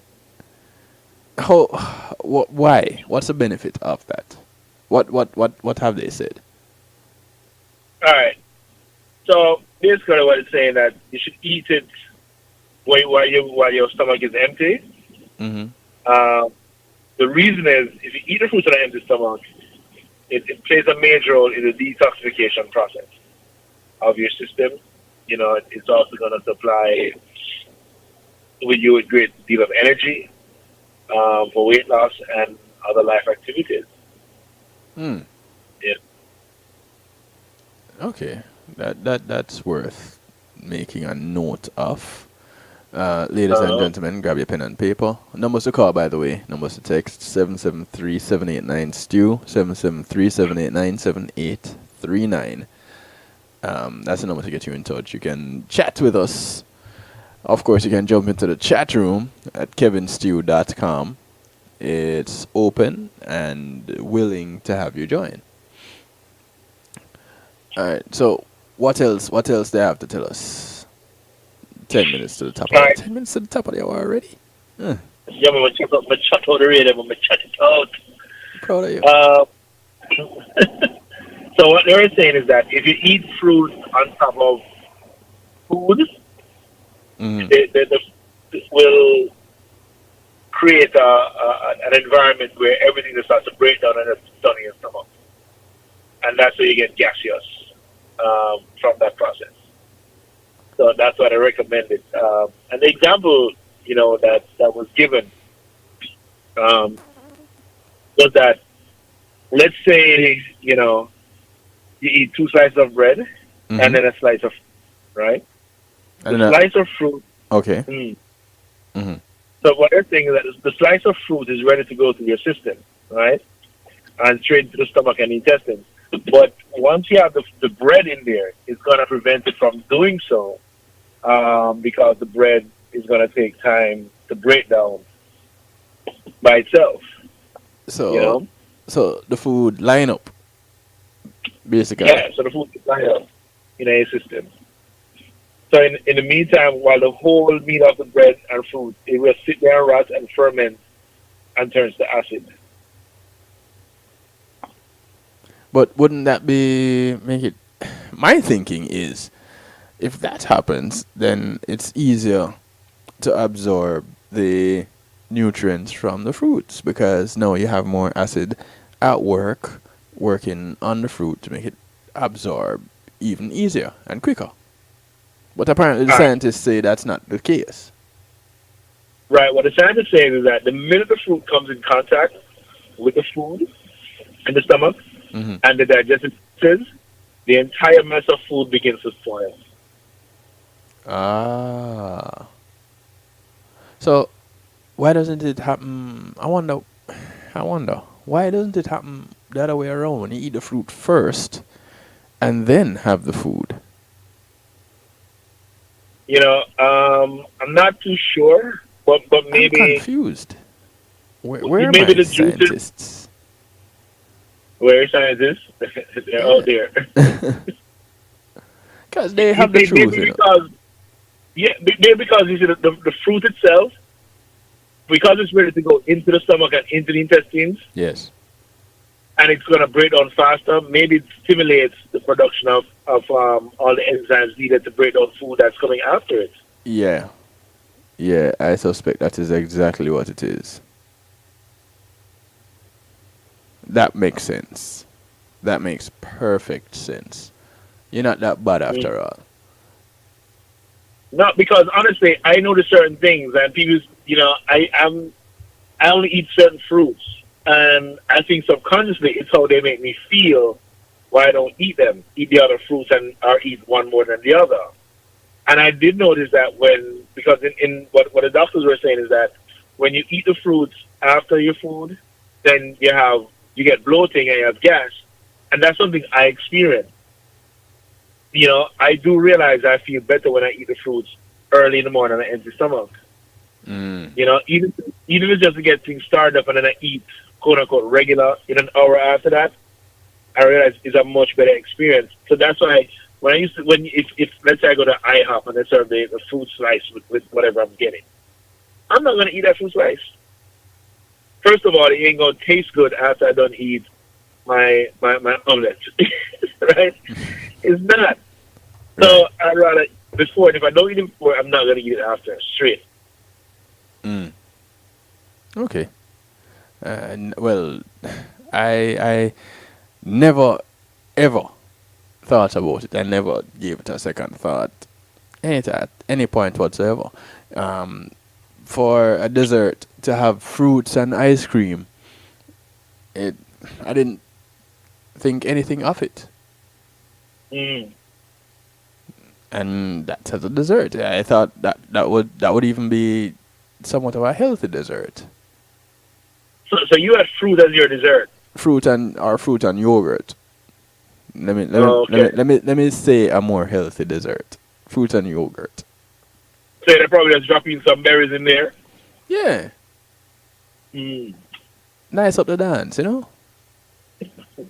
Why? What's the benefit of that? What have they said? All right. So basically what it's saying that you should eat it while your stomach is empty. Mm-hmm. The reason is if you eat the fruit on an empty stomach, it plays a major role in the detoxification process of your system. You know, it's also going to supply with you a great deal of energy for weight loss and other life activities. Hmm. Yeah. Okay, that's worth making a note of. Ladies and gentlemen, grab your pen and paper. Numbers to call, by the way. Numbers to text 773-789-STEW, 773-789-7839. That's the number to get you in touch. You can chat with us. Of course, you can jump into the chat room at kevinstew.com. It's open and willing to have you join. All right. So, what else they have to tell us? 10 minutes to the top. Right. 10 minutes to the top of the hour already. Yeah, I'm going to chat out the radio. I'm going to chat it out. Proud of you. So what they were saying is that if you eat fruit on top of food, it will create an environment where everything just starts to break down and it's done in your stomach. And that's where you get gaseous from that process. So that's what I recommended. And the example, that was given was that, let's say, you eat 2 slices of bread and then a slice of fruit, right? And the slice of fruit. Okay. So what they're saying is that the slice of fruit is ready to go through your system, right? And straight to the stomach and intestines. But once you have the bread in there, it's going to prevent it from doing so because the bread is going to take time to break down by itself. So, so the food line up, basically. Yeah, so the food is line up in your system. So in the meantime, while the whole meat of the bread and fruit, it will sit there and rot and ferment and turns to acid. But wouldn't that make it... My thinking is, if that happens, then it's easier to absorb the nutrients from the fruits because now you have more acid at work working on the fruit to make it absorb even easier and quicker. But apparently the scientists say that's not the case. Right. What the scientists say is that the minute the fruit comes in contact with the food in the stomach and the digestive system, the entire mess of food begins to spoil. Ah. So why doesn't it happen? I wonder. Why doesn't it happen the other way around when you eat the fruit first and then have the food? I'm not too sure, but maybe... I'm confused. Where are maybe my the scientists? Where are scientists? They're out there. Because they have the truth. Because you see, the fruit itself, because it's ready to go into the stomach and into the intestines. Yes. And it's going to break down faster. Maybe it stimulates the production of all the enzymes needed to break down food that's coming after it. Yeah. Yeah, I suspect that is exactly what it is. That makes sense. That makes perfect sense. You're not that bad after all. No, because honestly, I notice certain things, and people, I only eat certain fruits. And I think subconsciously it's how they make me feel why I don't eat them, eat the other fruits or eat one more than the other. And I did notice that because in what the doctors were saying is that when you eat the fruits after your food, then you get bloating and you have gas. And that's something I experience. I do realize I feel better when I eat the fruits early in the morning on an empty stomach. Even if it's just to get things started up and then I eat quote unquote regular in an hour after that, I realize it's a much better experience. So that's why if let's say I go to IHOP and they serve the fruit slice with whatever I'm getting, I'm not gonna eat that fruit slice. First of all, it ain't gonna taste good after I done eat my omelet. Right? It's not. So I'd rather before. If I don't eat it before, I'm not gonna eat it after. Straight. Mm. Okay. Well, I never ever thought about it. I never gave it a second thought at any point whatsoever. For a dessert to have fruits and ice cream, I didn't think anything of it. Mm. And that's as a dessert. I thought that would even be somewhat of a healthy dessert. So you had fruit as your dessert. Fruit and yogurt. Let Okay. me say a more healthy dessert. Fruit and yogurt. So they probably just drop in some berries in there. Yeah. Mm. Nice up the dance, you know?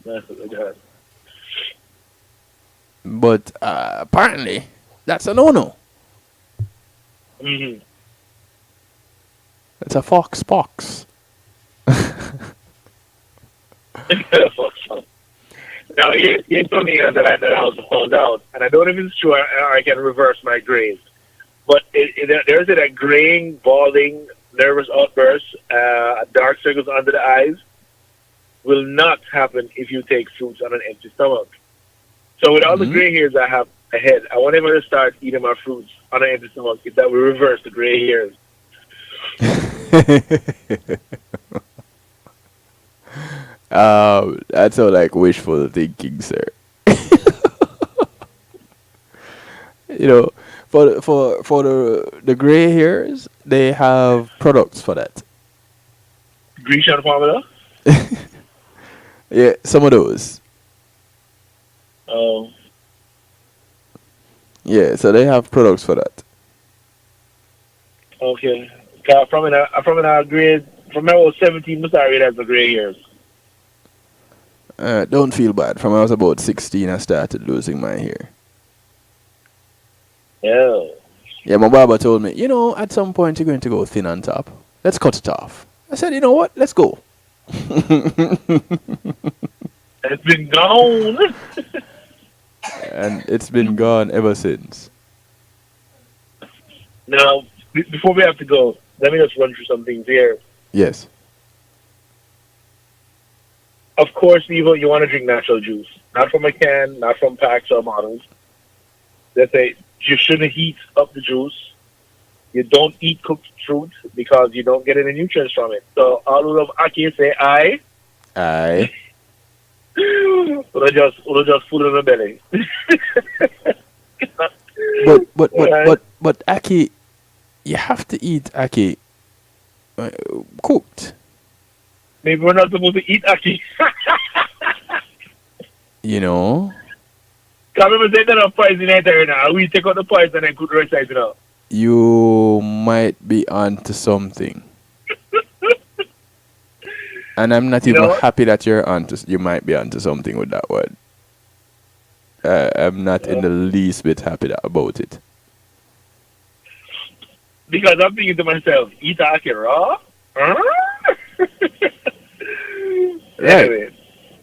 That's what they got. But apparently that's a no-no. Mm-hmm. It's a fox pox. Now, here's something that I also found out, and I don't know if it's true or I can reverse my grades. But there's a graying, balding, nervous outbursts, dark circles under the eyes will not happen if you take fruits on an empty stomach. So with all the gray hairs I have ahead, I want to start eating my fruits on an empty stomach if that will reverse the gray hairs. That's all like wishful thinking, sir. You know, for the gray hairs, they have products for that. Grecian formula? Yeah, some of those. Oh. Yeah, so they have products for that. Okay. From in grade, from when I was 17, I already had the gray hairs. Don't feel bad. From when I was about 16, I started losing my hair. Yeah. Yeah, my barber told me, at some point you're going to go thin on top. Let's cut it off. I said, you know what? Let's go. It's been gone. And it's been gone ever since. Now, before we have to go, let me just run through some things here. Yes. Of course, people, you want to drink natural juice. Not from a can, not from packs or bottles. They say you shouldn't heat up the juice. You don't eat cooked fruit because you don't get any nutrients from it. So all who love Aki say aye. Aye. Or just food in the belly. But Aki, you have to eat Aki cooked. Maybe we're not supposed to eat Aki. You know? Come remember saying that I'm poisoning right now. We take out the poison and cook the rest of it out. You might be onto something. And I'm not even happy that you might be onto something with that word. I'm not in the least bit happy about it. Because I'm thinking to myself, eat Aki raw? Right. Anyway.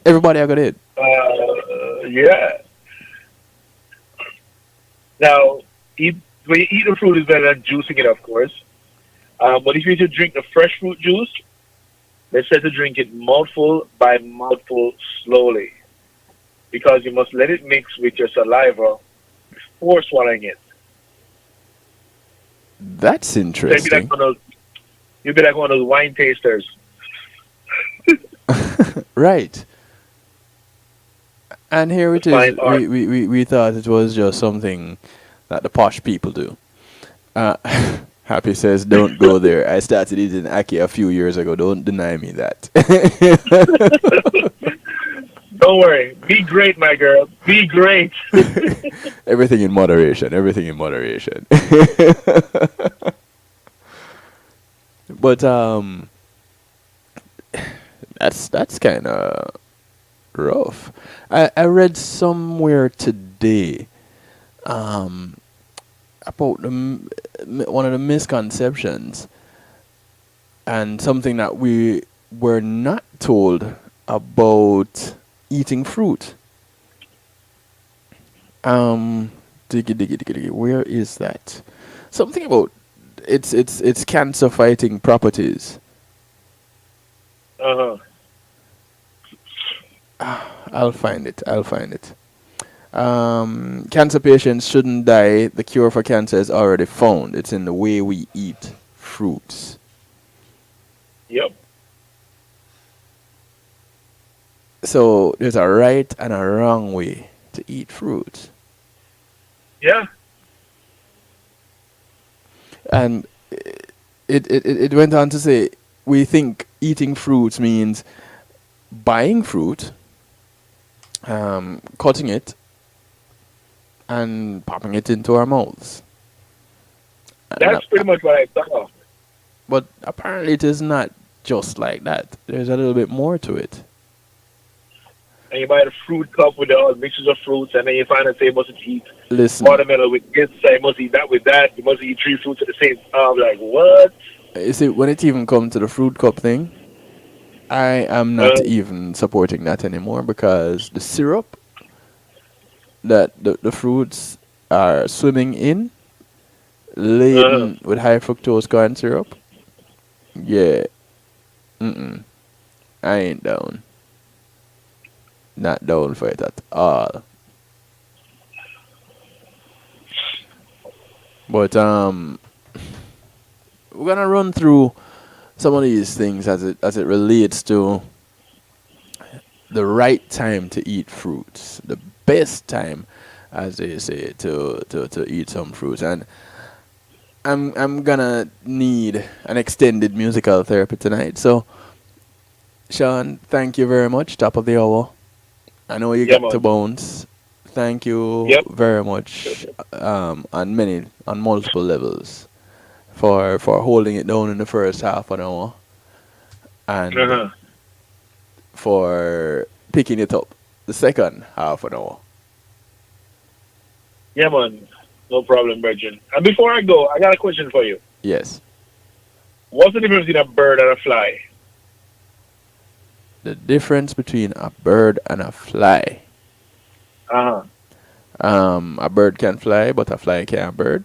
Everybody I got it. Yeah. Now, when you eat the fruit, it's better than juicing it, of course. But if you need to drink the fresh fruit juice, they said to drink it mouthful by mouthful slowly. Because you must let it mix with your saliva before swallowing it. That's interesting. You'll be like one of those wine tasters. Right. And here it is. We thought it was just something that the posh people do. Happy says, don't go there. I started eating Aki a few years ago. Don't deny me that. Don't worry. Be great, my girl. Be great. Everything in moderation. Everything in moderation. But that's kind of rough. I read somewhere today about one of the misconceptions and something that we were not told about eating fruit. Diggy, diggy, diggy, diggy. Where is that? Something about it's cancer fighting properties. Uh-huh. I'll find it. I'll find it. Cancer patients shouldn't die. The cure for cancer is already found. It's in the way we eat fruits. Yep. So there's a right and a wrong way to eat fruits. Yeah. And it went on to say, we think eating fruits means buying fruit, cutting it, and popping it into our mouths. That's pretty much what I thought. But apparently it is not just like that. There's a little bit more to it. And you buy the fruit cup with all mixtures of fruits, and then you find out say you mustn't eat Listen, watermelon with this, so you must eat that with that. You must eat 3 fruits at the same time. I'm like, what? you see, when it even comes to the fruit cup thing, I am not even supporting that anymore, because the syrup that the fruits are swimming in, laden with high fructose corn syrup, yeah, I ain't down. Not down for it at all. But we're gonna run through some of these things as it relates to the right time to eat fruits, the best time, as they say, to eat some fruits. And I'm gonna need an extended musical therapy tonight. So, Sean, thank you very much. Top of the hour. I know you got to bounce. Thank you very much on multiple levels for holding it down in the first half an hour and for picking it up the second half an hour. Yeah, man. No problem, Bridget. And before I go, I got a question for you. Yes. What's the difference between a bird and a fly? The difference between a bird and a fly. A bird can fly, but a fly can't bird.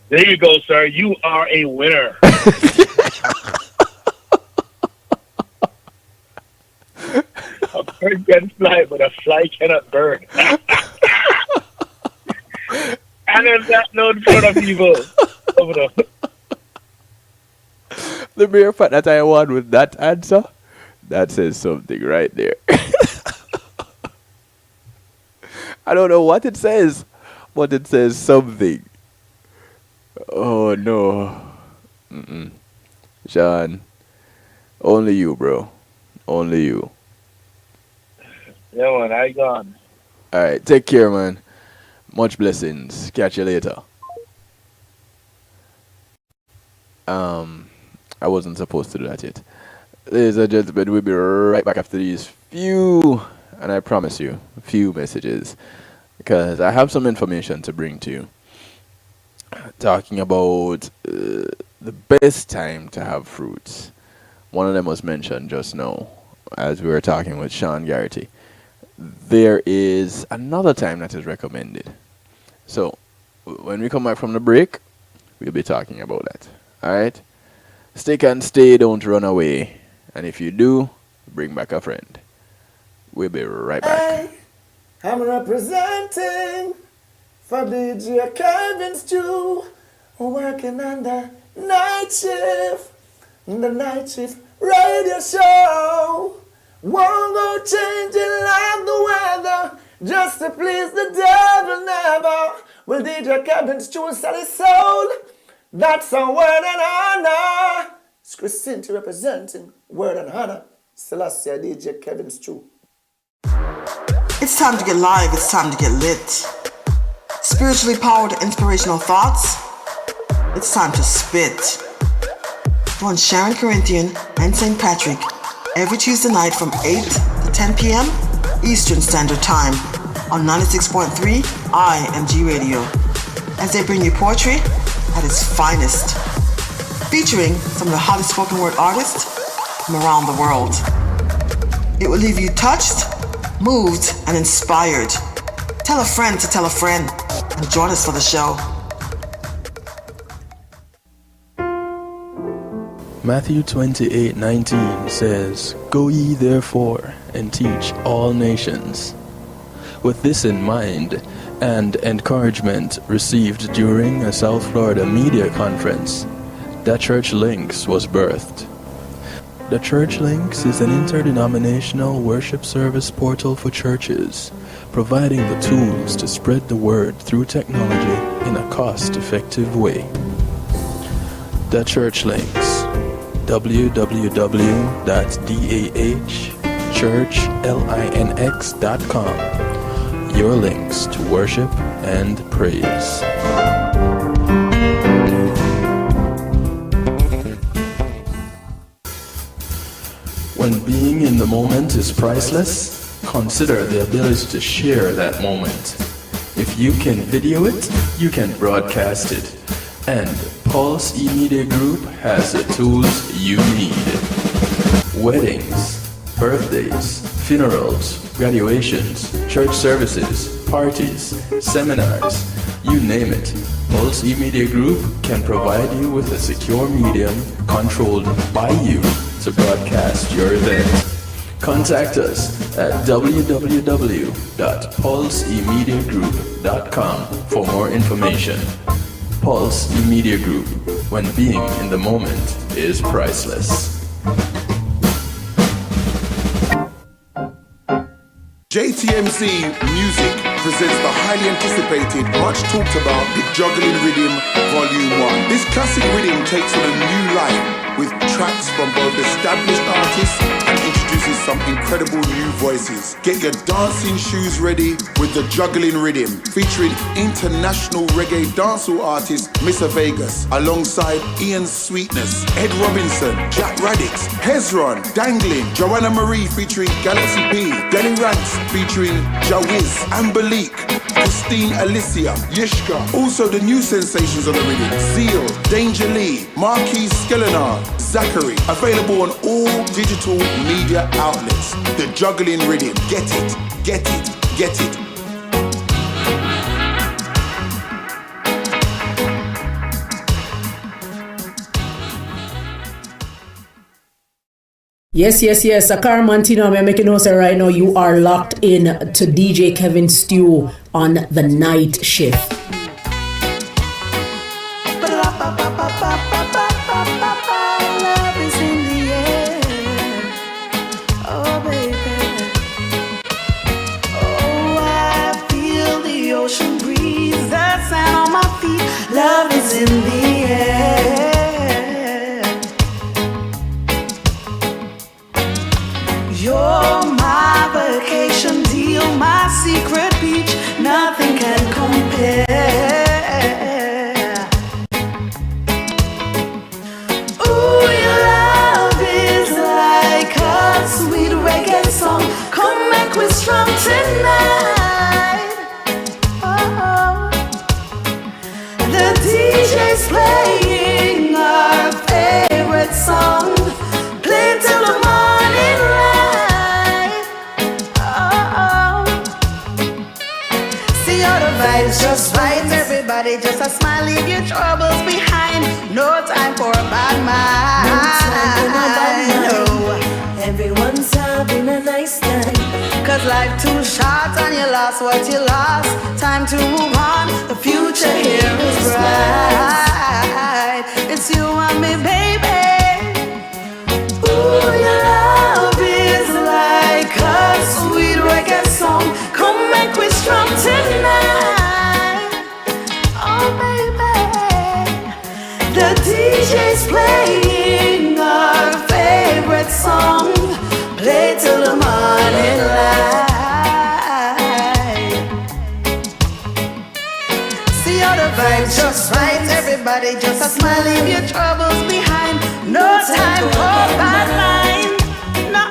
There you go, sir. You are a winner. A bird can fly, but a fly cannot bird. And on that note, for the people, the mere fact that I won with that answer, that says something right there. I don't know what it says, but it says something. Oh no. Sean, only you, bro. Only you. Yeah, man, I gone. Alright, take care, man. Much blessings. Catch you later. I wasn't supposed to do that yet. Ladies and gentlemen, we'll be right back after these few, and I promise you, few messages, because I have some information to bring to you. Talking about the best time to have fruits. One of them was mentioned just now as we were talking with Sean Garrity. There is another time that is recommended. So, when we come back from the break, we'll be talking about that. Alright? Stick and stay, don't run away. And if you do, bring back a friend. We'll be right back. Hey, I'm representing for DJ Kevin's Stew, working on the night shift radio show. Won't go changing like the weather, just to please the devil never. Will DJ Kevin's Stew sell his soul? That's a word and honor. It's Christine representing word and honor. Selassie DJ Kevin's Stew. It's time to get live, it's time to get lit. Spiritually powered inspirational thoughts. It's time to spit. Join Sharon Corinthian and St. Patrick every Tuesday night from 8 to 10 p.m. Eastern Standard Time on 96.3 IMG Radio, as they bring you poetry at its finest, featuring some of the hottest spoken word artists from around the world. It will leave you touched, moved, and inspired. Tell a friend to tell a friend. and join us for the show. Matthew 28:19 says, "Go ye therefore and teach all nations." With this in mind, and encouragement received during a South Florida media conference, The Church Links was birthed. The Church Links is an interdenominational worship service portal for churches, providing the tools to spread the word through technology in a cost-effective way. The Church Links, www.dahchurchlinx.com. Your links to worship and praise. When being in the moment is priceless, consider the ability to share that moment. If you can video it, you can broadcast it. And Pulse E-Media Group has the tools you need. Weddings, birthdays, funerals, graduations, church services, parties, seminars, you name it. Pulse E-Media Group can provide you with a secure medium controlled by you to broadcast your event. Contact us at www.pulsemediagroup.com for more information. Pulse E-Media Group, when being in the moment is priceless. JTMZ Music presents the highly anticipated, much talked about, The Juggling Rhythm Volume 1. This classic rhythm takes on a new life with tracks from both established artists and introduces some incredible new voices. Get your dancing shoes ready with The Juggling Rhythm, featuring international reggae dancehall artist Mr. Vegas, alongside Ian Sweetness, Ed Robinson, Jack Radix, Hezron, Dangling, Joanna Marie featuring Galaxy P, Danny Ranks featuring Jawiz, Ambalik, Christine Alicia, Yishka. Also the new sensations of the rhythm: Zeal, Danger Lee, Marquis Skelenar, Zachary. Available on all digital media outlets. The Juggling Rhythm. Get it, get it, get it. Yes. Akar Mantino, I'm making notes right now. You are locked in to DJ Kevin Stew on the night shift. Love is in the air. Oh, baby. Oh, I feel the ocean breeze, the sand on my feet. Love is in the air. You're my vacation deal, my secret beach. Nothing can compare. Sweet reggae song, come make we strong tonight. Oh, the DJ's playing our favorite song, play till the morning light. Oh, see all the vibes just right, everybody just a smile, leave your troubles behind. No time for a bad mind. No. Everyone's having a nice time, 'cause life too short and you lost what you lost. Time to move on, the future here is bright. It's you and me, baby. Ooh, your love is like a sweet reggae song, come make we strong tonight. Oh, baby, the DJ's playing our favorite song, play till the morning light. See all the vibes just right, everybody just a smile, leave your troubles behind. No time for bad mind, no.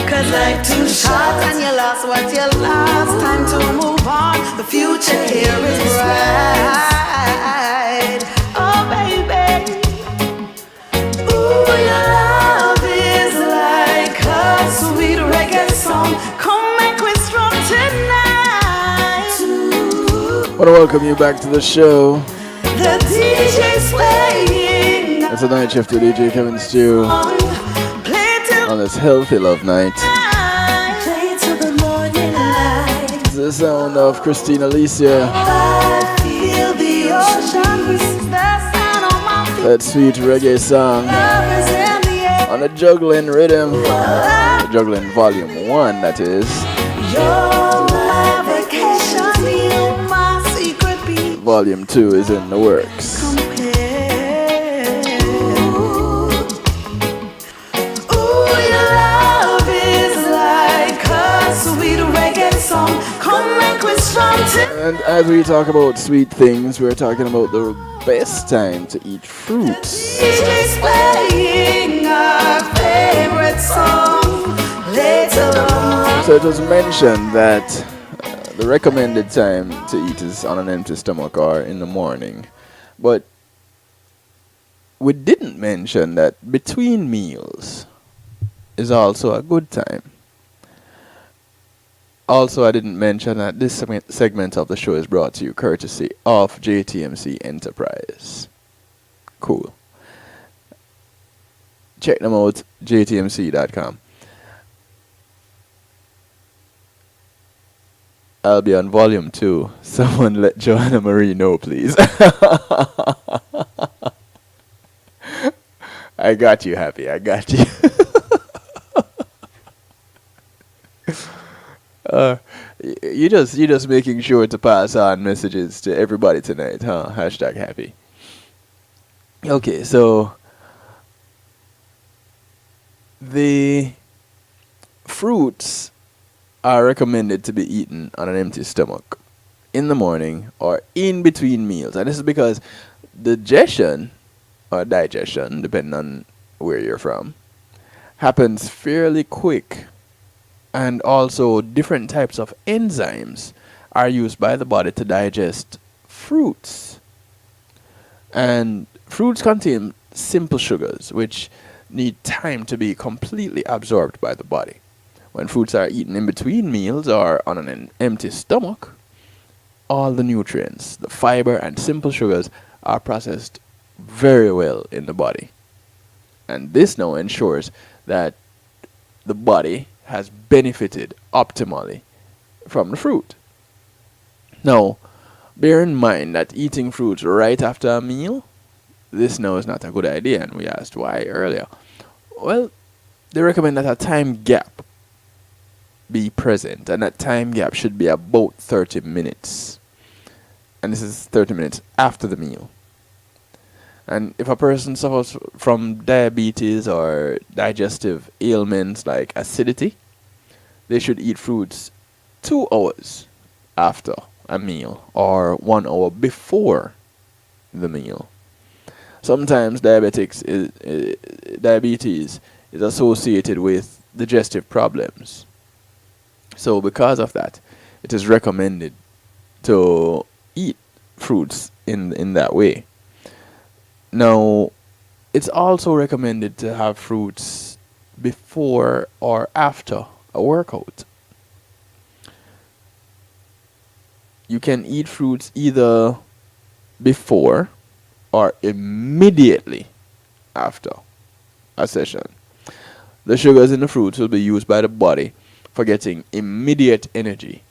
'Cause life too short and you lost what you lost. Time to move on, the future here is bright. Oh, baby. Ooh, your love is like a sweet reggae song, come make we strong tonight. Want to welcome you back to the show. The DJ's playing. It's a night shift with DJ Kevin Stew on this healthy love night. Play till the morning light. It's the sound of Christina Alicia. I feel the ocean breeze. The sound of my feet. That sweet reggae song Love is in the air. on a juggling rhythm. The juggling volume 1, that is. You're my vacation. You're my secret beat. Volume 2 is in the works. And as we talk about sweet things, we're talking about the best time to eat fruits. DJ's playing our favorite song later on. So it was mentioned that the recommended time to eat is on an empty stomach or in the morning. But we didn't mention that between meals is also a good time. Also, I didn't mention that this segment of the show is brought to you courtesy of JTMC Enterprise. Cool. Check them out, jtmc.com. I'll be on volume 2. Someone let Joanna Marie know, please. I got you, Happy. I got you. You just making sure to pass on messages to everybody tonight, huh? Hashtag happy. Okay, so the fruits are recommended to be eaten on an empty stomach in the morning or in between meals. And this is because digestion, depending on where you're from, happens fairly quick. And also different types of enzymes are used by the body to digest fruits. And fruits contain simple sugars, which need time to be completely absorbed by the body. When fruits are eaten in between meals or on an empty stomach, all the nutrients, the fiber and simple sugars are processed very well in the body. And this now ensures that the body has benefited optimally from the fruit. Now, bear in mind that eating fruits right after a meal, this now is not a good idea, and we asked why earlier. Well, they recommend that a time gap be present, and that time gap should be about 30 minutes. And this is 30 minutes after the meal. And if a person suffers from diabetes or digestive ailments like acidity, they should eat fruits 2 hours after a meal or 1 hour before the meal. Sometimes diabetes is associated with digestive problems. So because of that, it is recommended to eat fruits in that way. Now, it's also recommended to have fruits before or after a workout. You can eat fruits either before or immediately after a session. The sugars in the fruits will be used by the body for getting immediate energy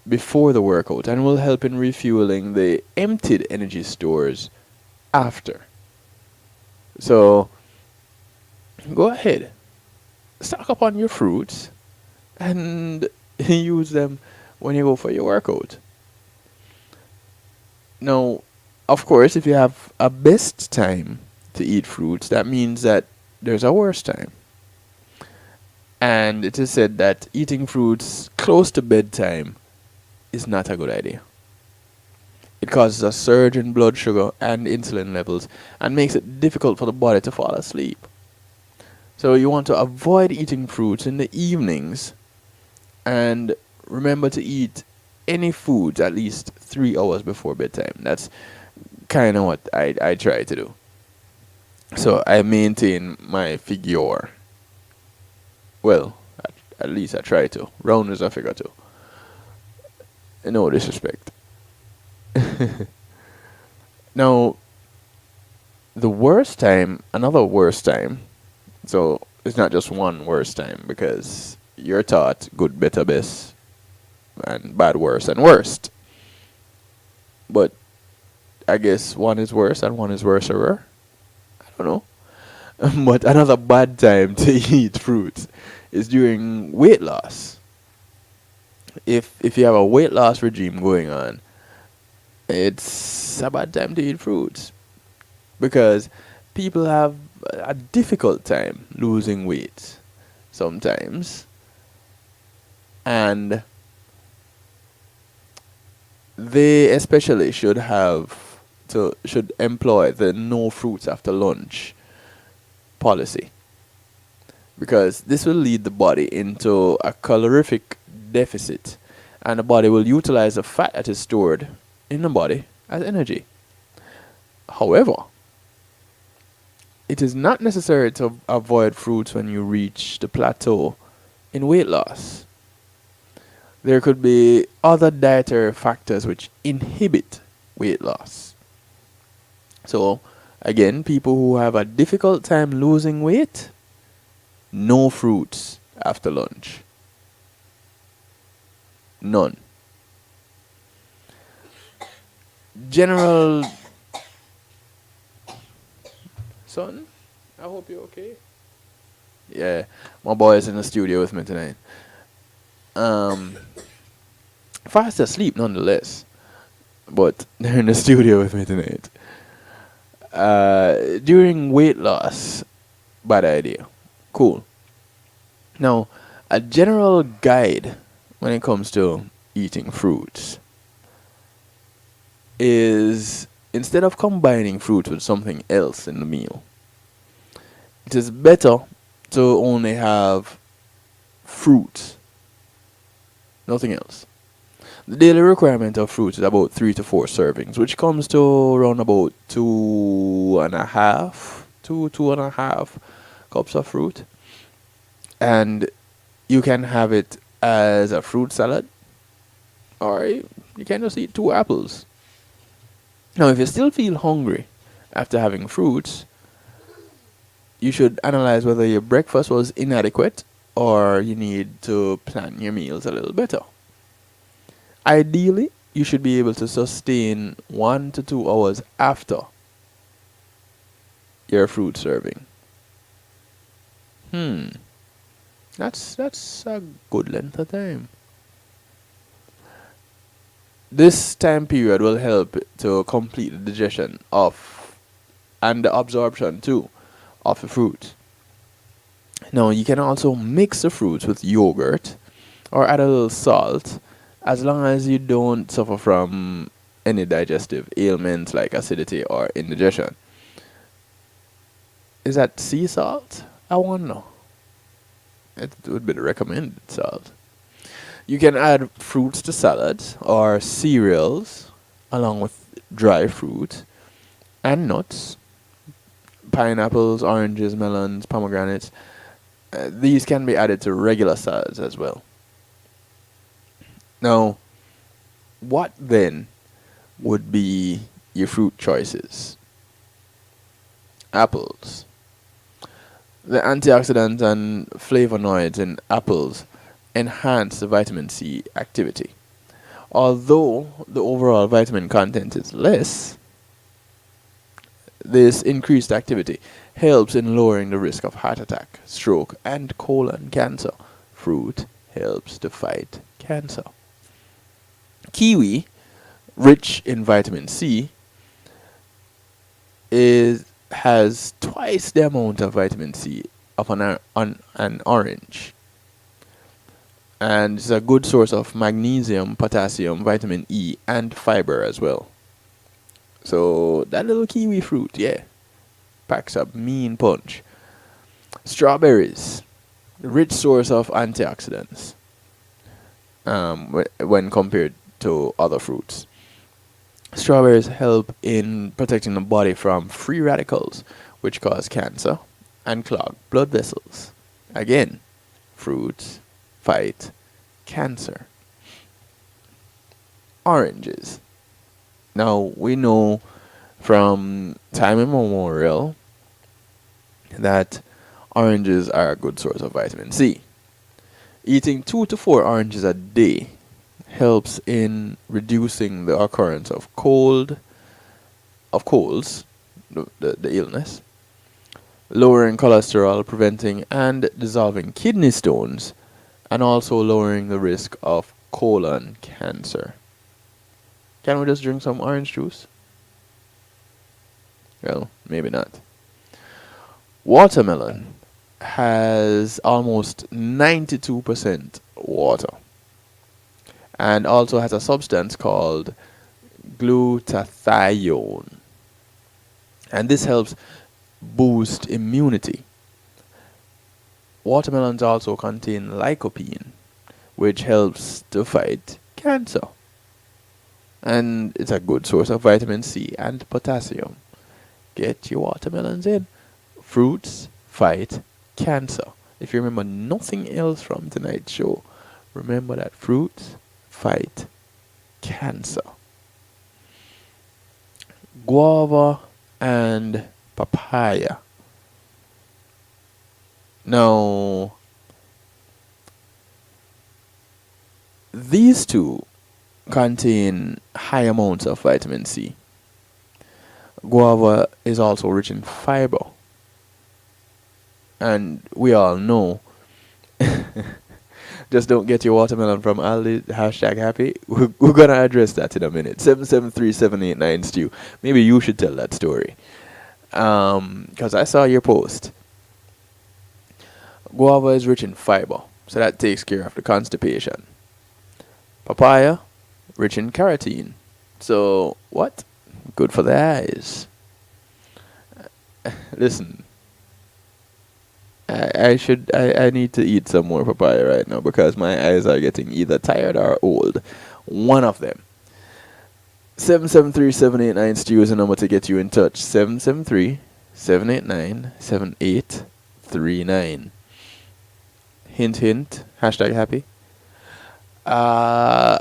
before the workout and will help in refueling the emptied energy stores after. So, go ahead, stock up on your fruits and use them when you go for your workout. Now, of course, if you have a best time to eat fruits, that means that there's a worse time. And it is said that eating fruits close to bedtime is not a good idea. It causes a surge in blood sugar and insulin levels and makes it difficult for the body to fall asleep. So you want to avoid eating fruits in the evenings and remember to eat any foods at least 3 hours before bedtime. That's kind of what I try to do. So I maintain my figure. Well, at least I try to. Round is a figure too. No disrespect. Now, another worst time, so it's not just one worst time because you're taught good, better, best, and bad, worse, and worst. But I guess one is worse and one is worser. I don't know. But another bad time to eat fruits is during weight loss. If you have a weight loss regime going on, it's a bad time to eat fruits because people have a difficult time losing weight sometimes, and they especially should employ the no fruits after lunch policy, because this will lead the body into a calorific deficit, and the body will utilize the fat that is stored in the body as energy. However, it is not necessary to avoid fruits when you reach the plateau in weight loss. There could be other dietary factors which inhibit weight loss. So, again, people who have a difficult time losing weight, no fruits after lunch. None. General... Son, I hope you're okay. Yeah, my boy is in the studio with me tonight. Fast asleep nonetheless, but they're in the studio with me tonight. During weight loss, bad idea. Cool. Now, a general guide when it comes to eating fruits is, instead of combining fruit with something else in the meal, it is better to only have fruit, nothing else. The daily requirement of fruits is about 3 to 4 servings, which comes to around about 2.5 cups of fruit. And you can have it as a fruit salad, or you can just eat 2 apples. Now, if you still feel hungry after having fruits, you should analyze whether your breakfast was inadequate or you need to plan your meals a little better. Ideally, you should be able to sustain 1 to 2 hours after your fruit serving. That's a good length of time. This time period will help to complete the digestion of and the absorption too of the fruit. Now, you can also mix the fruits with yogurt or add a little salt, as long as you don't suffer from any digestive ailments like acidity or indigestion. Is that sea salt? I wonder. It would be the recommended salt. You can add fruits to salads or cereals along with dry fruit and nuts. Pineapples, oranges, melons, pomegranates. These can be added to regular salads as well. Now, what then would be your fruit choices? Apples. The antioxidants and flavonoids in apples enhance the vitamin C activity. Although the overall vitamin content is less, this increased activity helps in lowering the risk of heart attack, stroke, and colon cancer. Fruit helps to fight cancer. Kiwi, rich in vitamin C, has twice the amount of vitamin C of an orange. And it's a good source of magnesium, potassium, vitamin E, and fiber as well. So that little kiwi fruit, packs a mean punch. Strawberries, rich source of antioxidants when compared to other fruits. Strawberries help in protecting the body from free radicals, which cause cancer and clog blood vessels. Again, fruits fight cancer. Oranges. Now, we know from time immemorial that oranges are a good source of vitamin C. Eating 2 to 4 oranges a day helps in reducing the occurrence of colds, the illness, lowering cholesterol, preventing and dissolving kidney stones, and also lowering the risk of colon cancer. Can we just drink some orange juice? Well, maybe not. Watermelon has almost 92% water and also has a substance called glutathione. And this helps boost immunity. Watermelons also contain lycopene, which helps to fight cancer. And it's a good source of vitamin C and potassium. Get your watermelons in. Fruits fight cancer. If you remember nothing else from tonight's show, remember that fruits fight cancer. Guava and papaya. Now, these two contain high amounts of vitamin C. Guava is also rich in fiber. And we all know, just don't get your watermelon from Aldi, #happy. We're going to address that in a minute. 773-789-STEW. Maybe you should tell that story. Because I saw your post. Guava is rich in fiber, so that takes care of the constipation. Papaya, rich in carotene. So, what? Good for the eyes. Listen. I need to eat some more papaya right now because my eyes are getting either tired or old. One of them. 773-789-STEW is the number to get you in touch. 773-789-7839. Hint, hint. #happy. Now,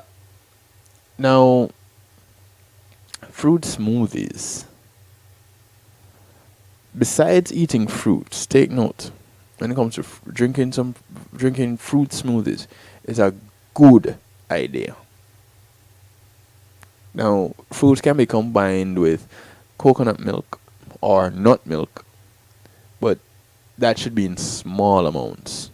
fruit smoothies. Besides eating fruits, take note. When it comes to drinking fruit smoothies, is a good idea. Now, fruits can be combined with coconut milk or nut milk, but that should be in small amounts.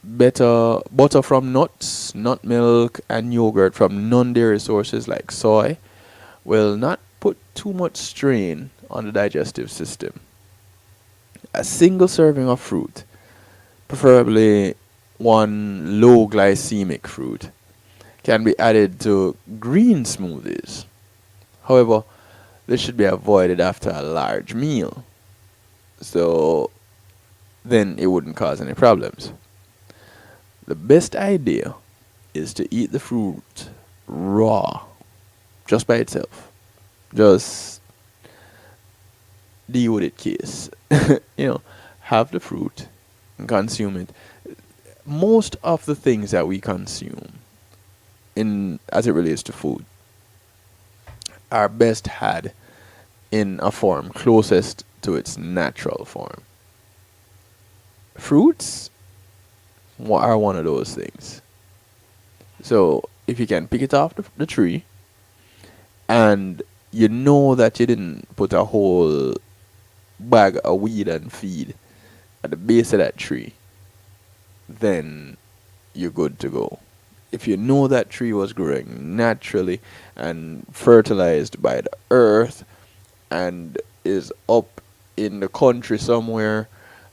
Butter from nuts, nut milk, and yogurt from non-dairy sources like soy will not put too much strain on the digestive system. A single serving of fruit, preferably one low glycemic fruit, can be added to green smoothies. However, this should be avoided after a large meal, so then it wouldn't cause any problems. The best idea is to eat the fruit raw, just by itself. Just deal with it, case. Have the fruit and consume it. Most of the things that we consume as it relates to food are best had in a form closest to its natural form. Fruits are one of those things. So if you can pick it off the tree and you know that you didn't put a whole bag of weed and feed at the base of that tree, then you're good to go. If you know that tree was growing naturally and fertilized by the earth and is up in the country somewhere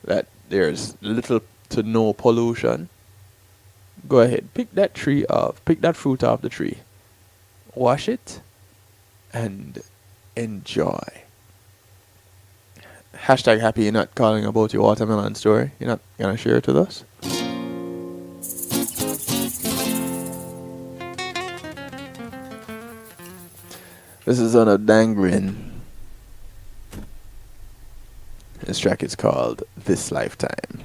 that there's little to no pollution, go ahead, pick that fruit off the tree, wash it, and enjoy. #happy you're not calling about your watermelon story. You're not gonna share it with us? This is on a dangling. This track is called This Lifetime.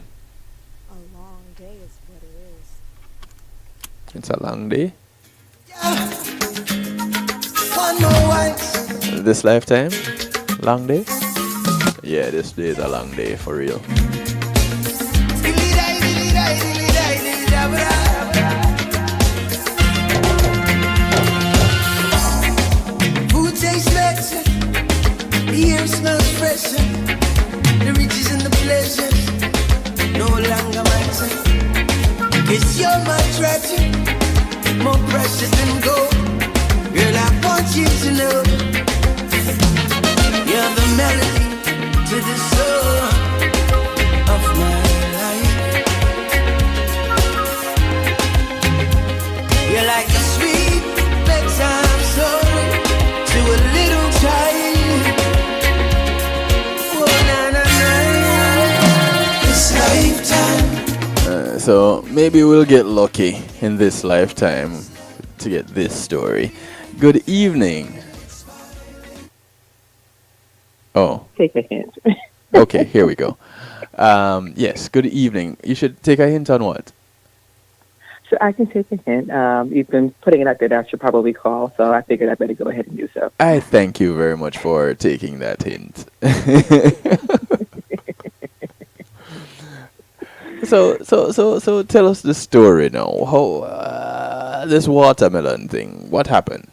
A long day is what it is. It's a long day. want more wine. This lifetime? Long day? Yeah, this day is a long day for real. Food tastes better, the air smells fresher, the riches and the pleasures no longer matter. 'Cause you're my treasure, more precious than gold. Girl, I want you to know you're the melody to the soul of my life. You're like a sweet bedtime story to a little child. Oh, na, na, na. This lifetime. So maybe we'll get lucky in this lifetime to get this story. Good evening. Oh. Take a hint. Okay, here we go. Yes, good evening. You should take a hint on what? So I can take a hint. You've been putting it out there that I should probably call, so I figured I better go ahead and do so. I thank you very much for taking that hint. So tell us the story now. How this watermelon thing? What happened?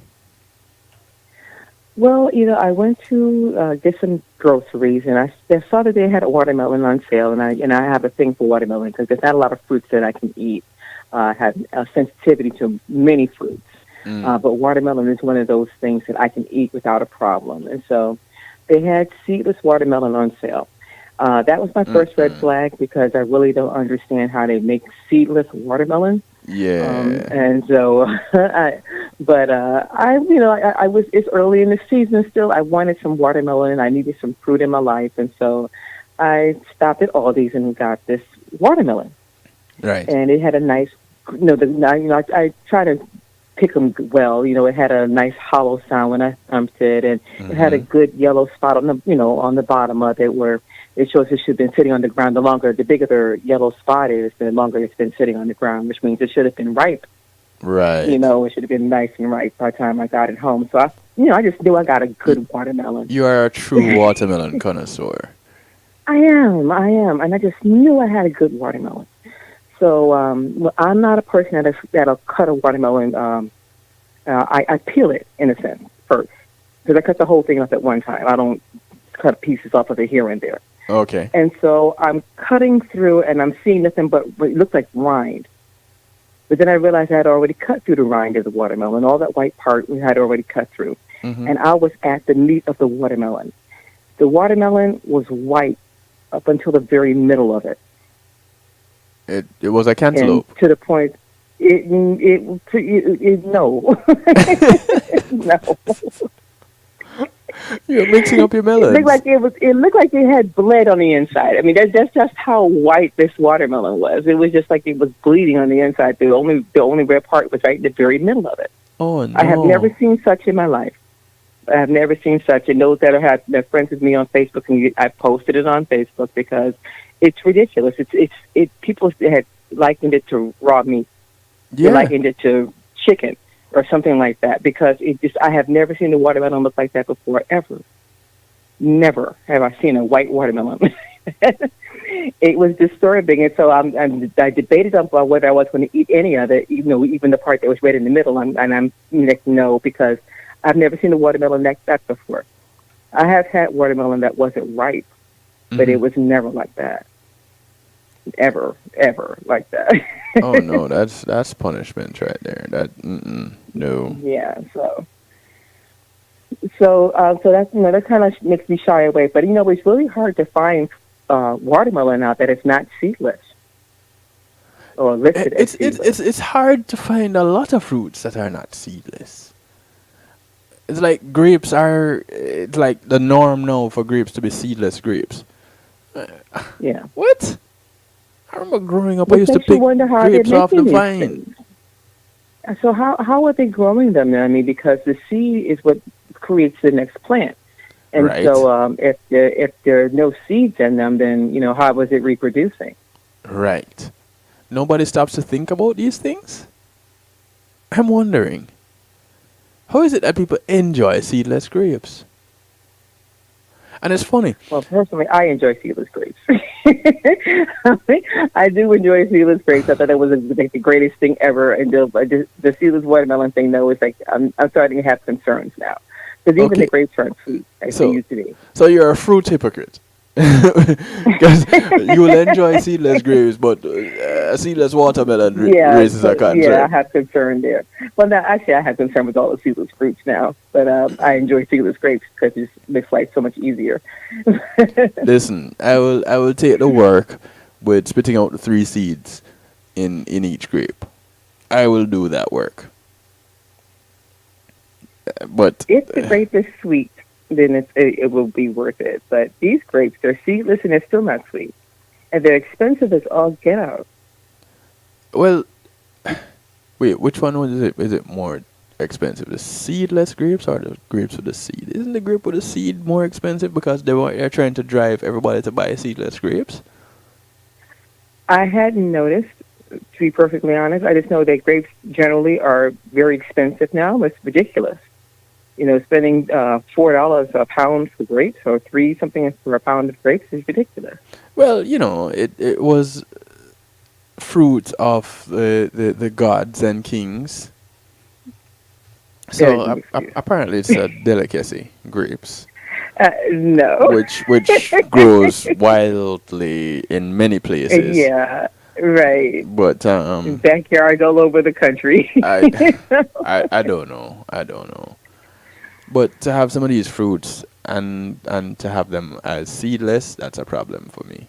Well, I went to get some groceries, and I saw that they had a watermelon on sale, and I have a thing for watermelon because there's not a lot of fruits that I can eat. I have a sensitivity to many fruits, but watermelon is one of those things that I can eat without a problem. And so they had seedless watermelon on sale. That was my first red flag because I really don't understand how they make seedless watermelon. Yeah. And so, I was, it's early in the season still. I wanted some watermelon. I needed some fruit in my life. And so I stopped at Aldi's and got this watermelon. Right. And it had a nice, I try to pick them well. It had a nice hollow sound when I thumped it, and it had a good yellow spot on the, on the bottom of it where it shows it should have been sitting on the ground. The bigger the yellow spot is, the longer it's been sitting on the ground, which means it should have been ripe. Right. It should have been nice and ripe by the time I got it home. So I just knew I got a good watermelon. You are a true watermelon connoisseur. I am, and I just knew I had a good watermelon. So I'm not a person that'll cut a watermelon. I peel it in a sense first because I cut the whole thing off at one time. I don't cut pieces off of it here and there. Okay. And so I'm cutting through, and I'm seeing nothing but it looks like rind. But then I realized I had already cut through the rind of the watermelon. All that white part we had already cut through. And I was at the meat of the watermelon. The watermelon was white up until the very middle of it. It was a cantaloupe. And to the point, no. No. You're mixing up your melons. It looked like it had bled on the inside. I mean, that's just how white this watermelon was. It was just like it was bleeding on the inside. The only red part was right in the very middle of it. Oh no! I have never seen such in my life. I have never seen such. And those that are friends with me on Facebook, and I posted it on Facebook because it's ridiculous. People had likened it to raw meat. Yeah. They likened it to chicken or something like that because I have never seen a watermelon look like that before, ever. Never have I seen a white watermelon. It was disturbing, and so I debated on whether I was going to eat any of it, even the part that was right in the middle, and I'm like, no, because I've never seen a watermelon like that before. I have had watermelon that wasn't ripe, but it was never like that. Ever like that. Oh no, that's punishment right there. No. Yeah, so that's that kind of makes me shy away. But it's really hard to find watermelon out that is not seedless or listed as seedless. It's hard to find a lot of fruits that are not seedless. It's like grapes are. It's like the norm now for grapes to be seedless grapes. Yeah. What? I remember growing up, What I used to makes you pick wonder how they're grapes off the making these vine. things? So how are they growing them? I mean, because the seed is what creates the next plant, and Right. so if there are no seeds in them, then how is it reproducing? Right. Nobody stops to think about these things? I'm wondering. How is it that people enjoy seedless grapes? And it's funny. Well, personally, I enjoy seedless grapes. I do enjoy seedless grapes. I thought that was the greatest thing ever. And the seedless watermelon thing, though, is like I'm starting to have concerns now. Because even the grapes aren't sweet as they used to be. So you're a fruit hypocrite. Because you will enjoy seedless grapes, but seedless watermelon raises a concern. Yeah, I have concern there. Well, now, actually, I have concern with all the seedless fruits now. But I enjoy seedless grapes because it makes life so much easier. Listen, I will take the work with spitting out the 3 seeds in each grape. I will do that work. But if the grape is sweet, then it will be worth it. But these grapes, they're seedless and they're still not sweet. And they're expensive as all get out. Well, wait, which one was it? Is it more expensive, the seedless grapes or the grapes with the seed? Isn't the grape with the seed more expensive because they're trying to drive everybody to buy seedless grapes? I hadn't noticed, to be perfectly honest. I just know that grapes generally are very expensive now. It's ridiculous. You know, spending $4 a pound for grapes or $3 something for a pound of grapes is ridiculous. Well, you know, it was fruit of the gods and kings. So apparently it's a delicacy, grapes. No. Which grows wildly in many places. Yeah, right. But backyards all over the country. I don't know. But to have some of these fruits and to have them as seedless, that's a problem for me.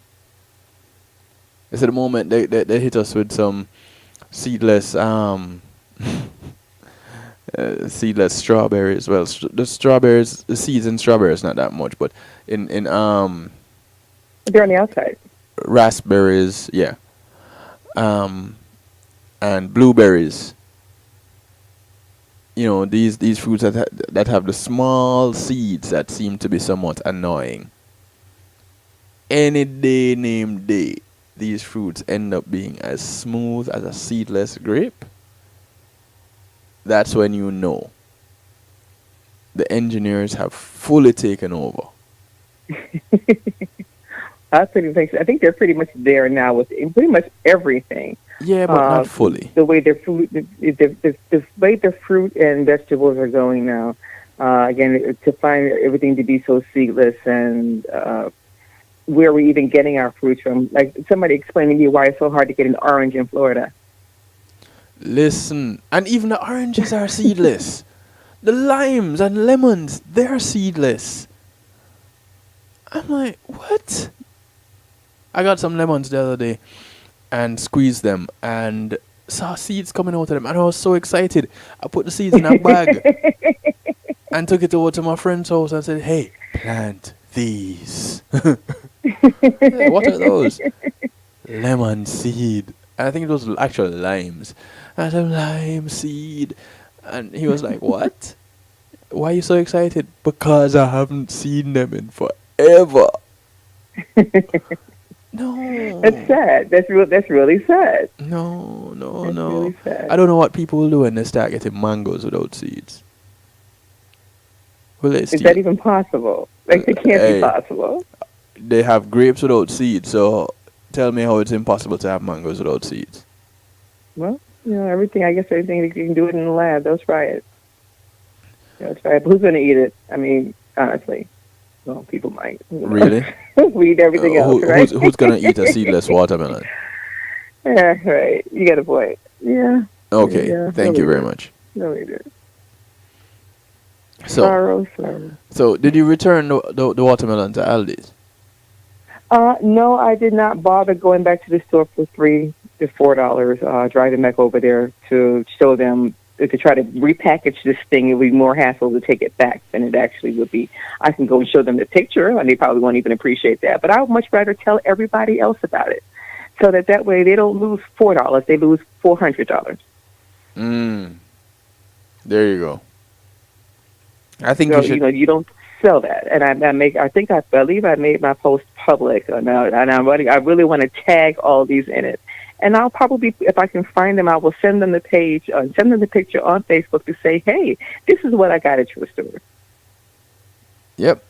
It's at the moment they hit us with some seedless seedless strawberries. Well, the strawberries, the seeds in strawberries not that much, but in they're on the outside. Raspberries, yeah, and blueberries. You know, these fruits that have the small seeds that seem to be somewhat annoying. Any day named day, these fruits end up being as smooth as a seedless grape. That's when you know the engineers have fully taken over. I think they're pretty much there now with pretty much everything. Yeah, but not fully. The way their fruit, the way the fruit and vegetables are going now. Again, to find everything to be so seedless and where we're even getting our fruits from. Like somebody explained to me why it's so hard to get an orange in Florida. Listen, and even the oranges are seedless. The limes and lemons, they're seedless. I'm like, what? I got some lemons the other day and squeezed them and saw seeds coming out of them, and I was so excited. I put the seeds in a bag and took it over to my friend's house and said, hey, plant these. Yeah, what are those? Lemon seed. And I think it was actual limes. And I said, lime seed. And he was like, what? Why are you so excited? Because I haven't seen them in forever. No. That's sad. That's really sad. No. Really sad. I don't know what people will do when they start getting mangoes without seeds. Will they Is that even possible? Like, it can't be possible. They have grapes without seeds, so tell me how it's impossible to have mangoes without seeds. Well, you know, everything you can do it in the lab. They'll try it. They'll try it. But who's going to eat it? I mean, honestly. Well, people might. Really? We eat everything else, right? Who's going to eat a seedless watermelon? Yeah, right. You got a point. Yeah. Okay. Yeah, Thank you very much. No, we did. So, so did you return the watermelon to Aldi's? No, I did not bother going back to the store for $3 to $4. Driving back over there to show them, to try to repackage this thing. It would be more hassle to take it back than it actually would be. I can go and show them the picture, and they probably won't even appreciate that. But I would much rather tell everybody else about it, so that way they don't lose $4; they lose $400. There you go. I think so, you should. You don't sell that, and I believe I made my post public now, and I really want to tag all these in it, And I'll probably, if I can find them, I will send them the page, send them the picture on Facebook to say, hey, this is what I got at your store. Yep.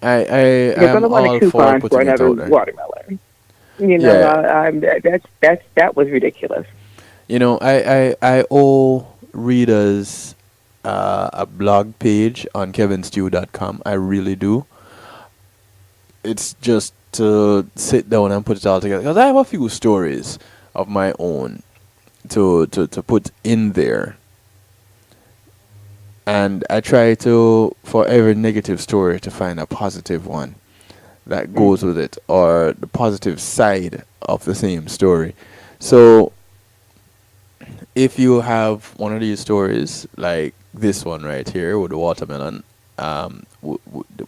I They're am going to want a all for coupon for putting it another out there. watermelon. You know, that was ridiculous. You know, I owe readers a blog page on kevinstew.com. I really do. It's just to sit down and put it all together, because I have a few stories of my own to put in there, and I try to, for every negative story, to find a positive one that goes with it, or the positive side of the same story. So if you have one of these stories like this one right here with the watermelon,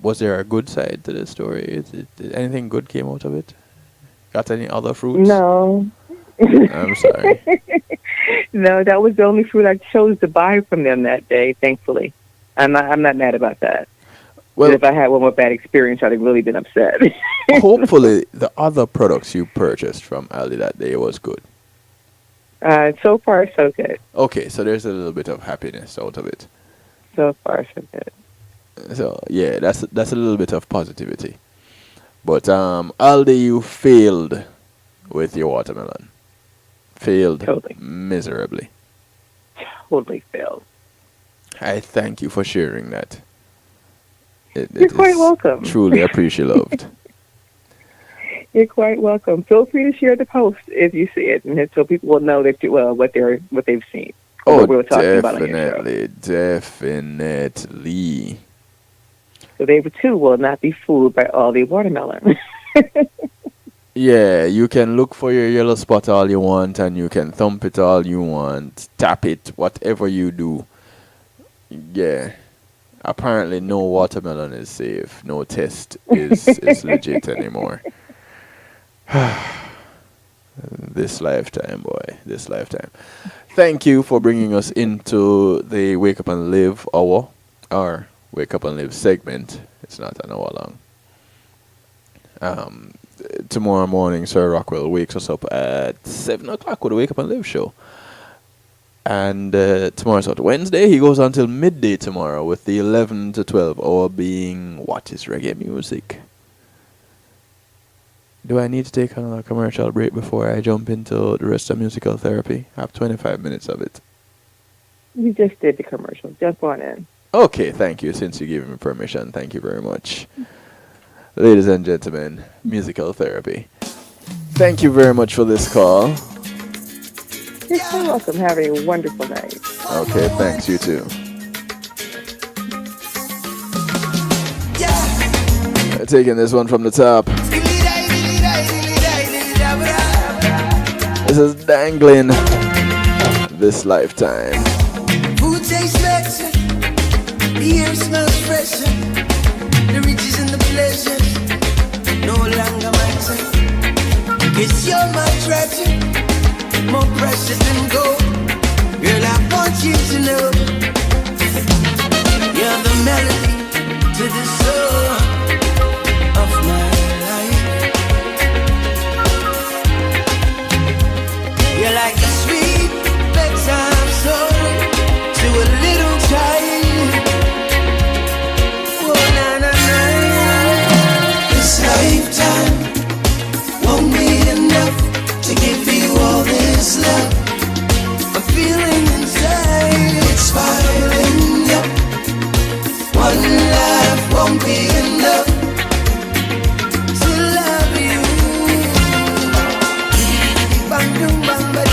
was there a good side to this story? Did anything good came out of it? Got any other fruits? No. I'm sorry. No, that was the only fruit I chose to buy from them that day, thankfully. I'm not mad about that. Well, if I had one more bad experience, I'd have really been upset. Hopefully the other products you purchased from Aldi that day was good. So far, so good. Okay, so there's a little bit of happiness out of it. So far, so good. So yeah, that's a little bit of positivity. But Aldi, you failed with your watermelon. Failed totally. Miserably. Totally failed. I thank you for sharing that. You're quite welcome. Truly appreciated. You're quite welcome. Feel free to share the post if you see it, and so people will know that what they've seen. Oh, what we were talking about on your show. Definitely. So they too will not be fooled by all the watermelon. Yeah, you can look for your yellow spot all you want, and you can thump it all you want, tap it, whatever you do. Yeah. Apparently no watermelon is safe. No test is legit anymore. This lifetime, boy. This lifetime. Thank you for bringing us into the Wake Up and Live hour, or Wake Up and Live segment. It's not an hour long. Tomorrow morning, Sir Rockwell wakes us up at 7 o'clock with the Wake Up and Live show. And tomorrow's what, Wednesday? He goes on till midday tomorrow, with the 11 to 12 hour being What is Reggae Music? Do I need to take another commercial break before I jump into the rest of musical therapy? I have 25 minutes of it. You just did the commercial. Jump on in. Okay, thank you. Since you gave me permission, thank you very much. Ladies and gentlemen, musical therapy. Thank you very much for this call. You're so welcome. Have a wonderful night. Okay, thanks. You too. Taking this one from the top. This is Dangling This Lifetime. Food tastes better, the air smells fresher, the riches and the pleasures no longer matter. Cause you're my treasure, more precious than gold. Girl, I want you to know you're the melody to the soul of my life. You're like a sweet bedtime story to a little child. Oh, na na na. This lifetime won't be enough to give you all this love I'm feeling inside. It's piling up. One life won't be enough to love you. Bang, boom, bang, bang.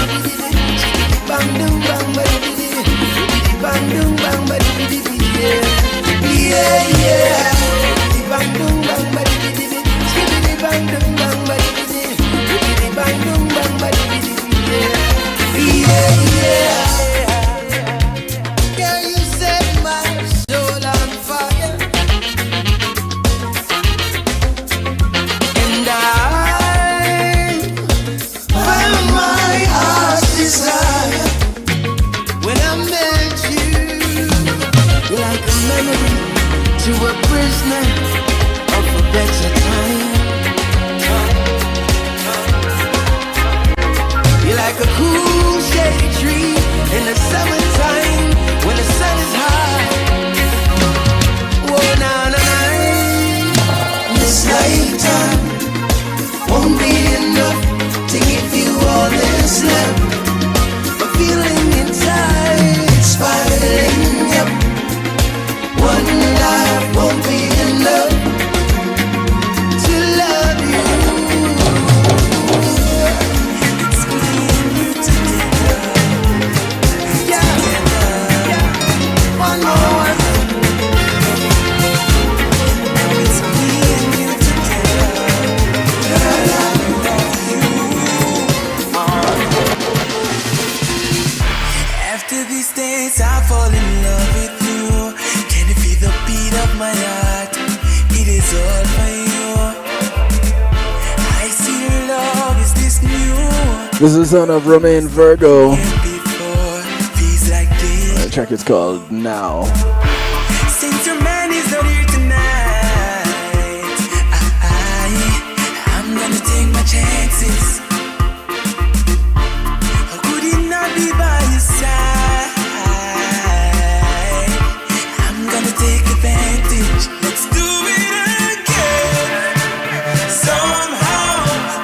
promise I'll fall in love with you. Can you feel the beat of my heart? It is all for you. I see love is this new. This is the son of Romain Virgo. Feels like this. The track is called Now. Since your man is not here tonight, I'm gonna take my chances. How could he not be by your side? I'm gonna take advantage. Let's do it again. Somehow,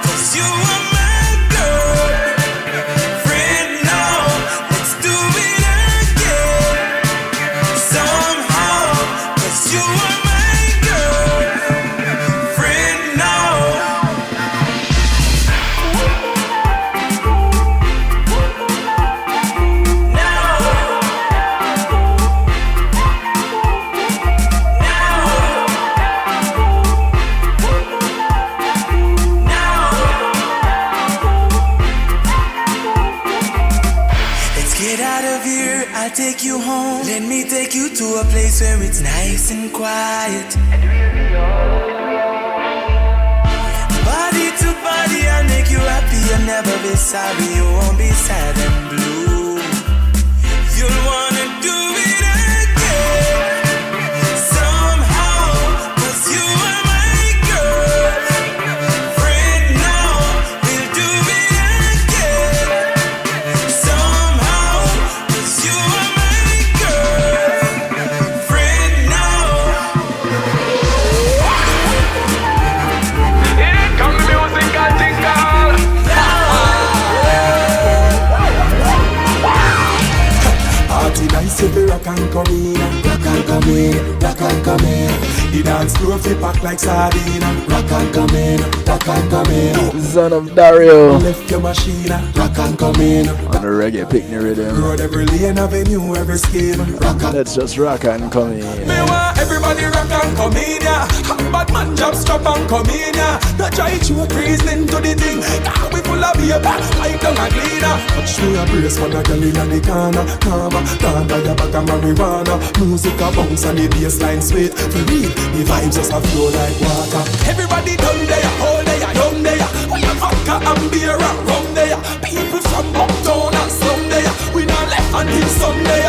'cause you are my girlfriend now. Let's do it again. Somehow, 'cause you are my girlfriend now. Let's get out of here, I'll take you home. Let me take you to a place where it's nice and quiet. Body to body, I'll make you happy. You'll never be sorry, you won't be sad and blue. You'll wanna do it again. Somehow, 'cause you are my girlfriend now. We'll do it again. Somehow, 'cause you are my girlfriend now. Here come the music and jingle. Party nice if you rock and come in, rock and come in, rock and come in. The dance floor fi pack like sardine, rock and come in, rock and come in. Son of Dario. Lift your machine, rock and come in. On the reggae picnic rhythm. Road every lane, avenue, every scheme. Rock and Let's just rock and come in. me want everybody rock and come in, yeah. Bad man job strap and come in, yeah. Not try to reason to the thing. Now we full of beer, like down a cleaner. Watch me a brace for the girl in the corner. Calma, down by your bag of marijuana. Music a bounce and the bassline sweet. For real, the vibes just a flow like water. Everybody down there, all there, down there. We have vodka and beer and rum there. People from uptown and slum there. We not left until Sunday.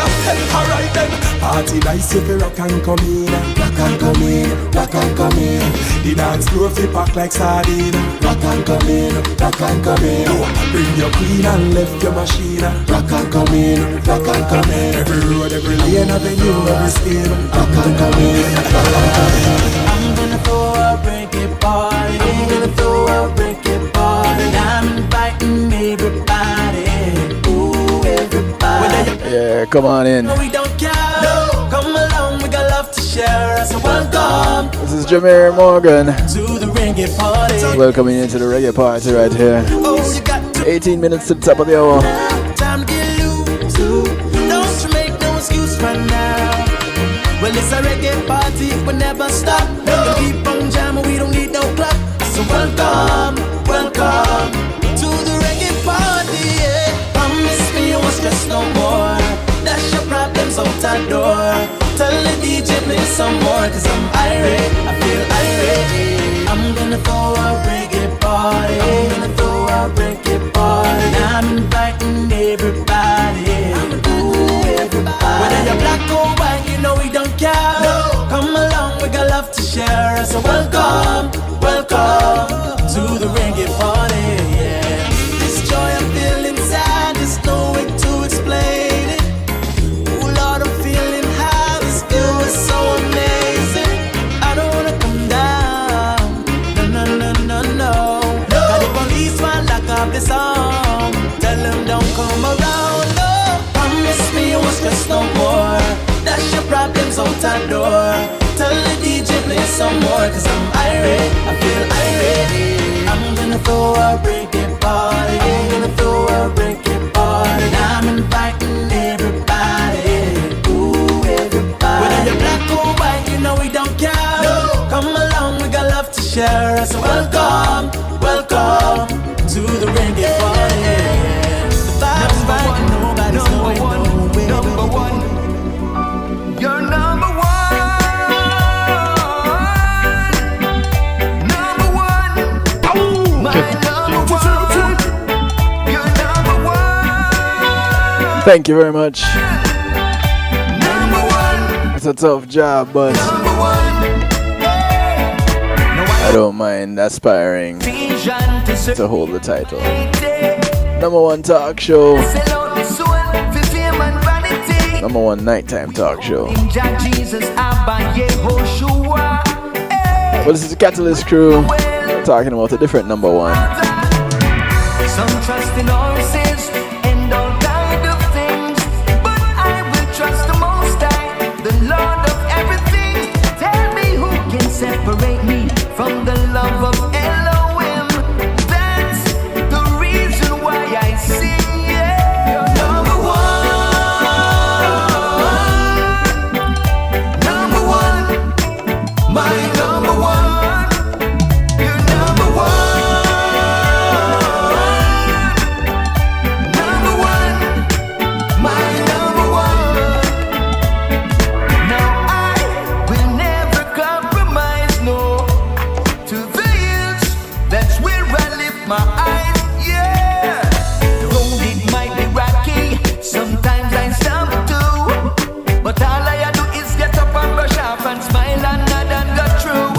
Alright then, party nice if you rock and come in, rock and come in, rock and come in. The dance floor fi pack like sardine, rock and come in, rock and come in. Bring your queen and lift your machine, rock and come in, rock and come in. Every road, every lane, avenue, every scheme, rock and come in, rock and come in. I'm gonna throw a reggae party. I'm gonna throw a reggae party. And I'm inviting everybody. Ooh, everybody. Yeah, come on in. No, we don't care. No, come along, we got love to share. So welcome This is Jameer Morgan. to the reggae party. Welcoming you to the reggae party right here. Oh, you got 18 minutes to the top of the hour. time to get loose. Don't you make no excuse right now. Well, it's a reggae party, we never stop. We can keep on jamming, we don't need no clock. So welcome, welcome to the reggae party. Yeah. Promise me you won't stress no more. Dash your problems out that door. Tell the DJ play some more, 'cause I'm irate, I feel irate. I'm gonna throw a reggae party. I'm gonna throw a reggae party. And I'm inviting everybody. Ooh, everybody. Whether you're black or white, you know we don't care. No. Come along, we got love to share. So welcome, welcome to the reggae party. Yeah. This joy I feel inside, there's no way to explain it. Oh Lord, I'm feeling high. This feel is so amazing. I don't wanna come down. No, no, no, no, no. Got the police want lock up the song. Tell them don't come around. No, promise me you won't stress no more. Dash your problems out that door. Tell the DJ play some more, 'cause I'm irate, I feel irate. I'm gonna throw a reggae party. I'm gonna throw a reggae party. And I'm inviting everybody. Ooh, everybody. Whether you're black or white, you know we don't care. No. Come along, we got love to share. So welcome, welcome to the reggae party. The vibes right, nobody's going nowhere. Thank you very much. It's a tough job, but I don't mind aspiring to hold the title. Number one talk show. Number one nighttime talk show. Well, this is the Catalyst crew. We're talking about a different number one. Some trust in horses and all kind of things, but I will trust the Most High, the Lord of everything. Tell me who can separate me from the love of Elohim. That's the reason why I sing, yeah. Number one, my number one. You're number one. My eyes, yeah. The road it might be rocky, sometimes I stumble too, but all I do is get up and brush off and smile and nod and go through.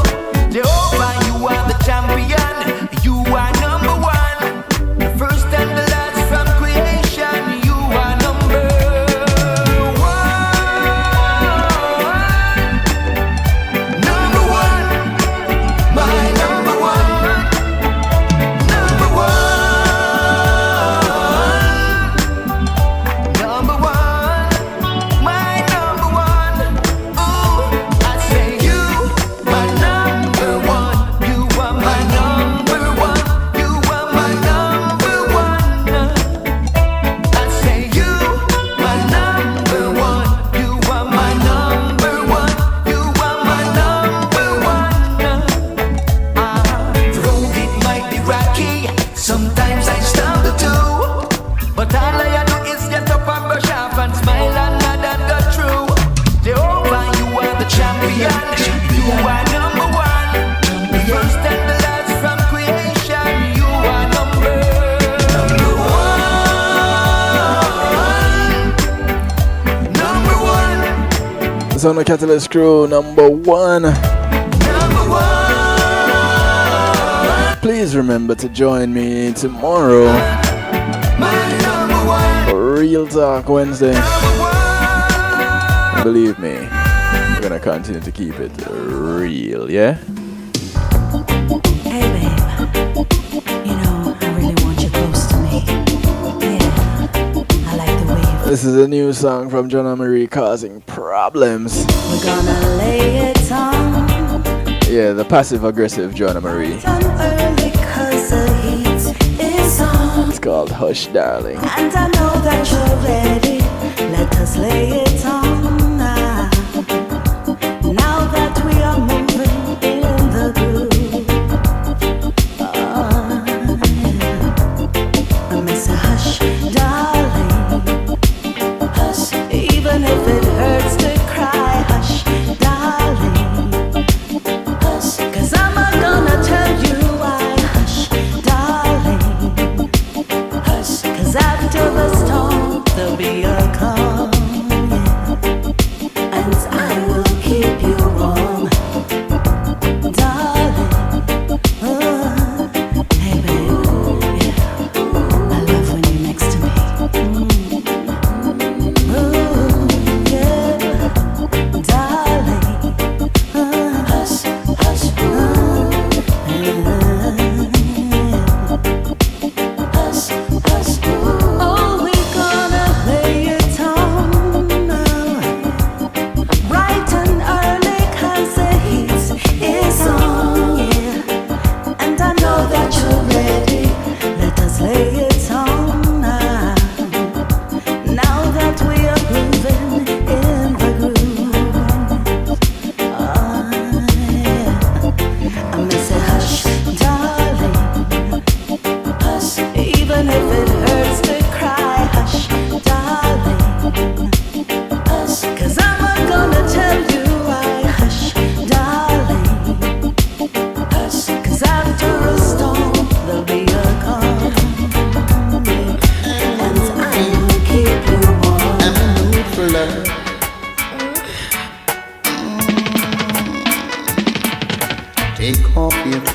Jehovah, you are the champion, you are number one, the first and the last from creation, you are number one. Number one, my number one. Sometimes I stumble too, but all I do is get up and brush off and smile and nod and go through. Jehovah, you are the champion, you are number one, the first and the last from creation, you are number one. Number one. It's on the Catalyst crew, number one. Number one. Please remember to join me tomorrow for Real Talk Wednesday. And believe me, we're gonna continue to keep it real, yeah? Hey babe, you know, I really want you close to me. Yeah, I like the way you. This is a new song from John Marie, Causing Problems. We're gonna lay it on. Yeah, the passive-aggressive John Marie. Early 'cause the heat is on. It's called Hush Darling. And I know that you're ready. Let us lay it on now. Now that we are moving in the groove. I miss a hush, darling. Hush, even if it hurts to cry. Hush, darling. Hush, 'cause I'm not gonna tell you why. Hush, darling. Hush, 'cause after the storm there'll be a calm, yeah. And I will keep you warm, darling. Hey babe, yeah. I love when you're next to me. Yeah, darling. Hush, hush, hush, hush. Oh, we're gonna lay it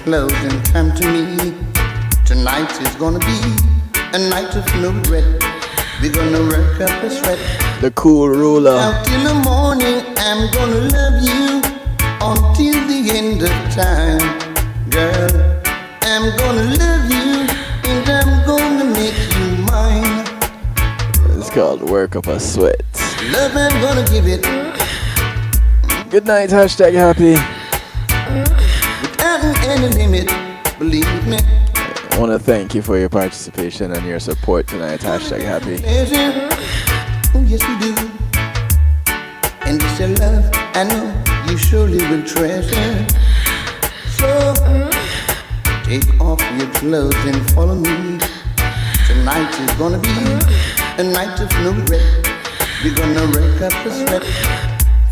clothes and come to me. Tonight is gonna be a night of no regret. We're gonna work up a sweat. The cool ruler. Out till the morning, I'm gonna love you until the end of time. Girl, I'm gonna love you and I'm gonna make you mine. It's called Work Up a Sweat. Love, I'm gonna give it. Good night, hashtag happy. Without any limit, believe me. I want to thank you for your participation and your support tonight, hashtag happy. Pleasure. Oh, yes, we do. And it's a love I know you surely will treasure. So, take off your clothes and follow me. Tonight is gonna be a night of no regret. We're gonna wake up a sweat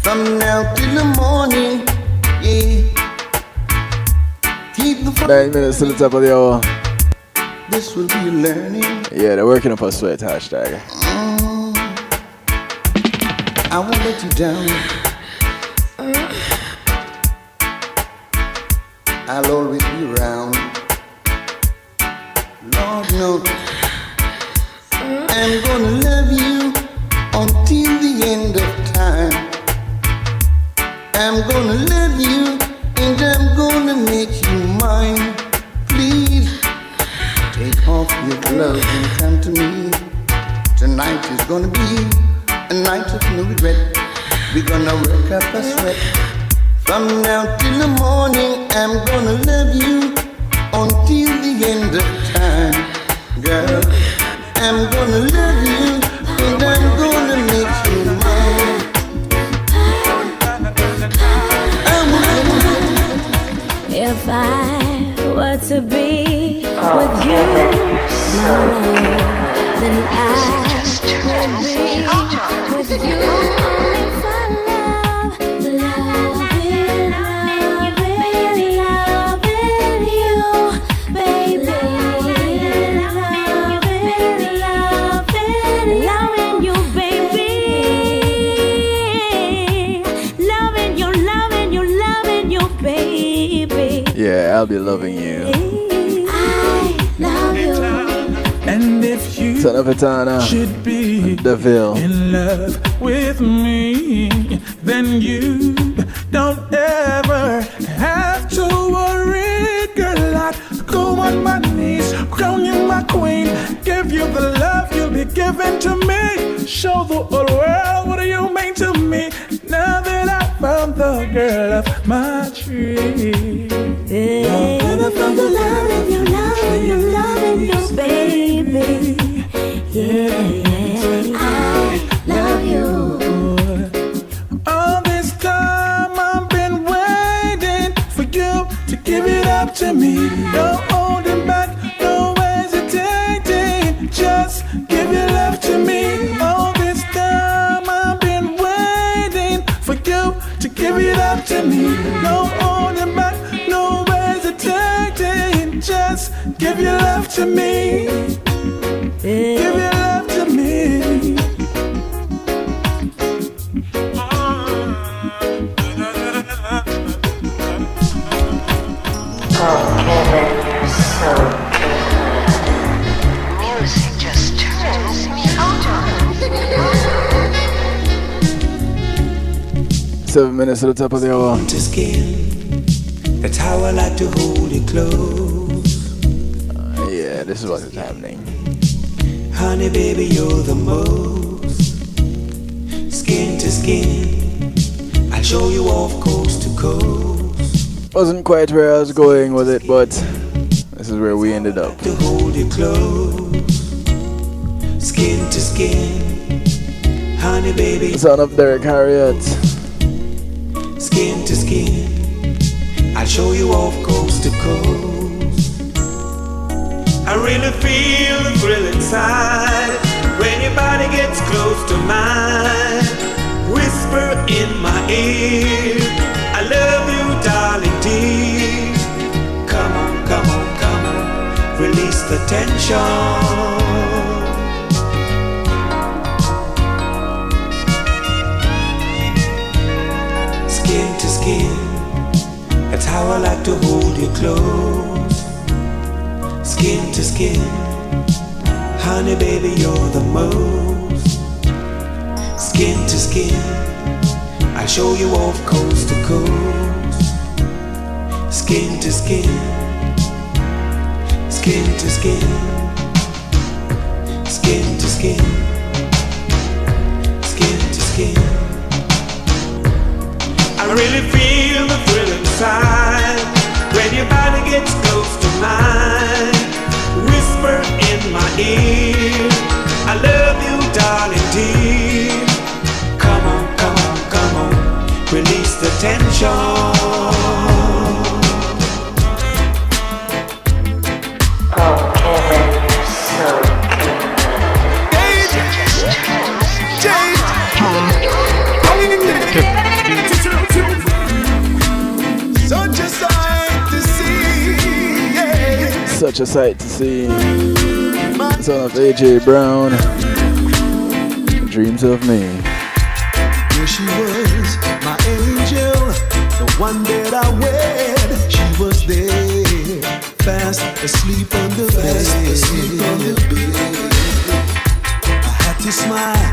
from now till the morning. Yeah. Keep the 9 minutes to the top of the hour. This will be learning. Yeah, they're working up a sweat, hashtag. I won't let you down. I'll always be around. Lord knows I'm gonna love you until the end of time. I'm gonna love you and I'm gonna make you mine. Please take off your clothes and come to me. Tonight is gonna be a night of no regret. We're gonna work up a sweat. From now till the morning, I'm gonna love you until the end of time. Girl, I'm gonna love you and I'm gonna make you mine. If I were to be with you, my love, then I would be with you. If I love you, baby, loving you, baby, loving you, baby. Yeah, I'll be loving you. I love you. And if you Son of Etana, should be Deville. in love with me, then you don't ever have to worry, girl. I'd go on my knees, crown you my queen, give you the love you'll be giving to me, show the whole world what you mean to me. Now that I found the girl of my dreams. Now that I found the love of your baby. Yeah, I love you. All this time I've been waiting for you to give it up to me. No holding back, no hesitating, just give your love to me. All this time I've been waiting for you to give it up to me. No holding back, no hesitating, just give your love to me. Give your love to me. Music just turns me on. 7 minutes to the top of the hour. To skin, that's how I like to hold you close. Yeah, this is what is happening. Honey, baby, you're the most. Skin to skin, I'll show you off coast to coast. Wasn't quite where I was going with it, but this is where we ended up. To hold you close, skin to skin, honey, baby. Son of Derek Harriet. Skin to skin, I'll show you off coast to coast. I really feel the thrill inside when your body gets close to mine. Whisper in my ear, I love you, darling dear. Come on, come on, come on, release the tension. Skin to skin, that's how I like to hold you close, skin to skin. Honey, baby, you're the most. Skin to skin, I'll show you off coast to coast. Skin to skin, skin to skin, skin to skin, skin to skin. I really feel the thrill inside when your body gets close to mine. Whisper in my ear, I love you, darling dear. Come on, come on, come on, release the tension. Such a sight to see, yeah. Such a sight to see. Son of AJ Brown, Dreams of Me. Here she was, my angel, the one that I wed. She was there, fast asleep on the bed. I had to smile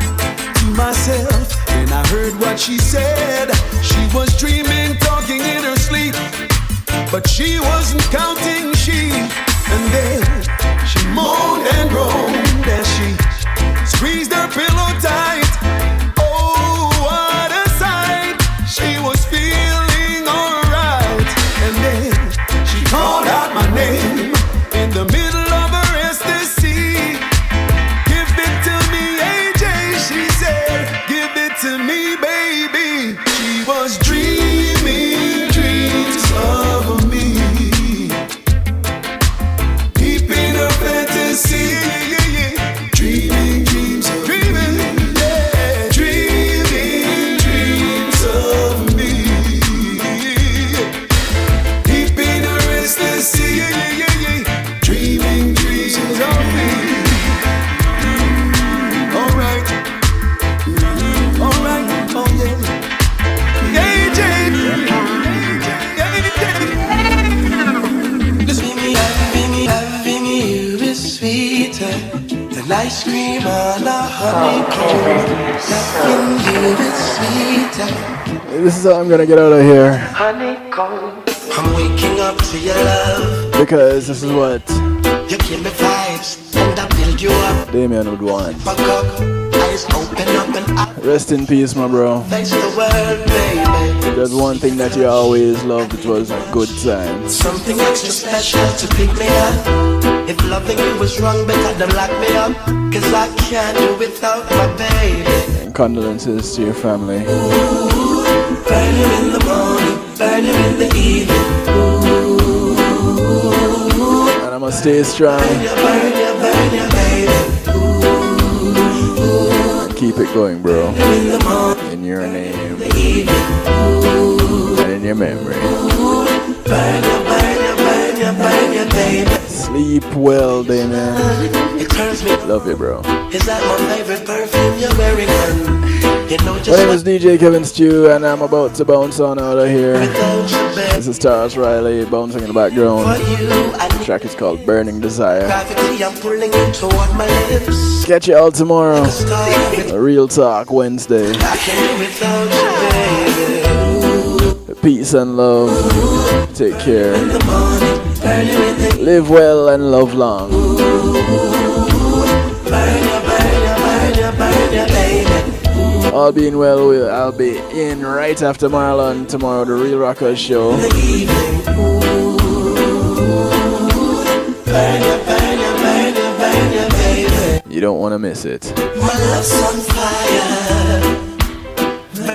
to myself when I heard what she said. She was dreaming, talking in her sleep, but she wasn't counting sheep. And then she moaned and groaned as she squeezed her pillow tight. Oh, what a sight! She was feeling alright. And then she called out my name in the middle of her ecstasy. Give it to me, AJ, she said. Give it to me, baby. She was dreaming dreams of me, deep in her fantasy. Dreaming dreams of me, yeah. Dreaming dreams of me, deep in her ecstasy. Dreaming dreams of me. Alright, alright, oh yeah. AJ, Loving you is sweeter than ice cream on a honeycomb. Loving you is sweeter. This is how I'm gonna get out of here. Honeycomb. I'm waking up to your love. Because this is what You give me vibes and I build you up. Damien would want. Fuck up, eyes open up and up. Rest in peace, my bro. Face the world, baby. There's one thing that you always loved, it was a good time. Something extra special to pick me up. If loving you was wrong, better than lock me up. Cause I can't do without my baby. And condolences to your family. Burn you in the morning, burn you in the evening. And I'ma stay strong. Burn you, baby. And keep it going, bro. In your name. And in your memory. Burn you, baby. Sleep well, Damien. It turns me. Love you, bro. Is that my favorite perfume you're wearing? You know just My name is DJ Kevin Stew, and I'm about to bounce on out of here. This is Taurus Riley bouncing in the background. The track is called Burning Desire. gravity, I'm pulling you toward my lips. Catch you all tomorrow. A Real Talk Wednesday. I can't do without you, baby. Peace and love. Take care. In the morning, burn you in the Live well and love long. burn you, baby. All being well, I'll be in right after Marlon tomorrow, the Real Rockers show. In the evening, burn you, baby. You don't want to miss it. My love's on fire.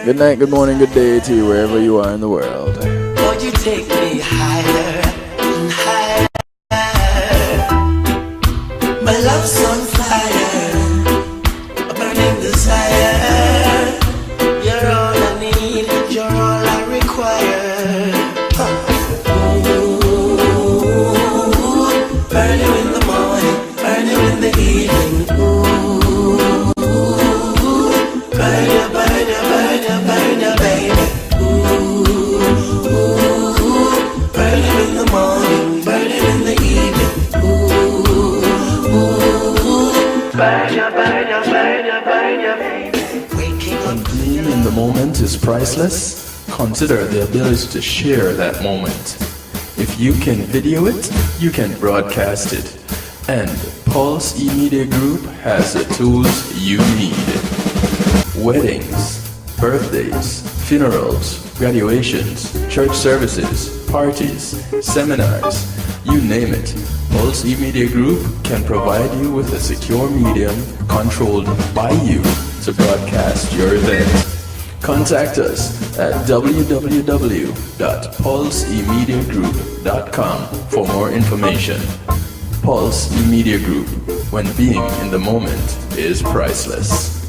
Good night, good morning, good day to you wherever you are in the world. Would you take me higher and higher? My love's on fire, a burning desire. You're all I need, you're all I require. Burn you in the morning, burn you in the evening. Burn you, baby. Burn you in the morning. When being in the moment is priceless, consider the ability to share that moment. If you can video it, you can broadcast it. And Pulse E-Media Group has the tools you need. Weddings, birthdays, funerals, graduations, church services, parties, seminars, you name it. Pulse E-Media Group can provide you with a secure medium controlled by you to broadcast your event. Contact us at www.pulsemediagroup.com for more information. Pulse E-Media Group, when being in the moment is priceless.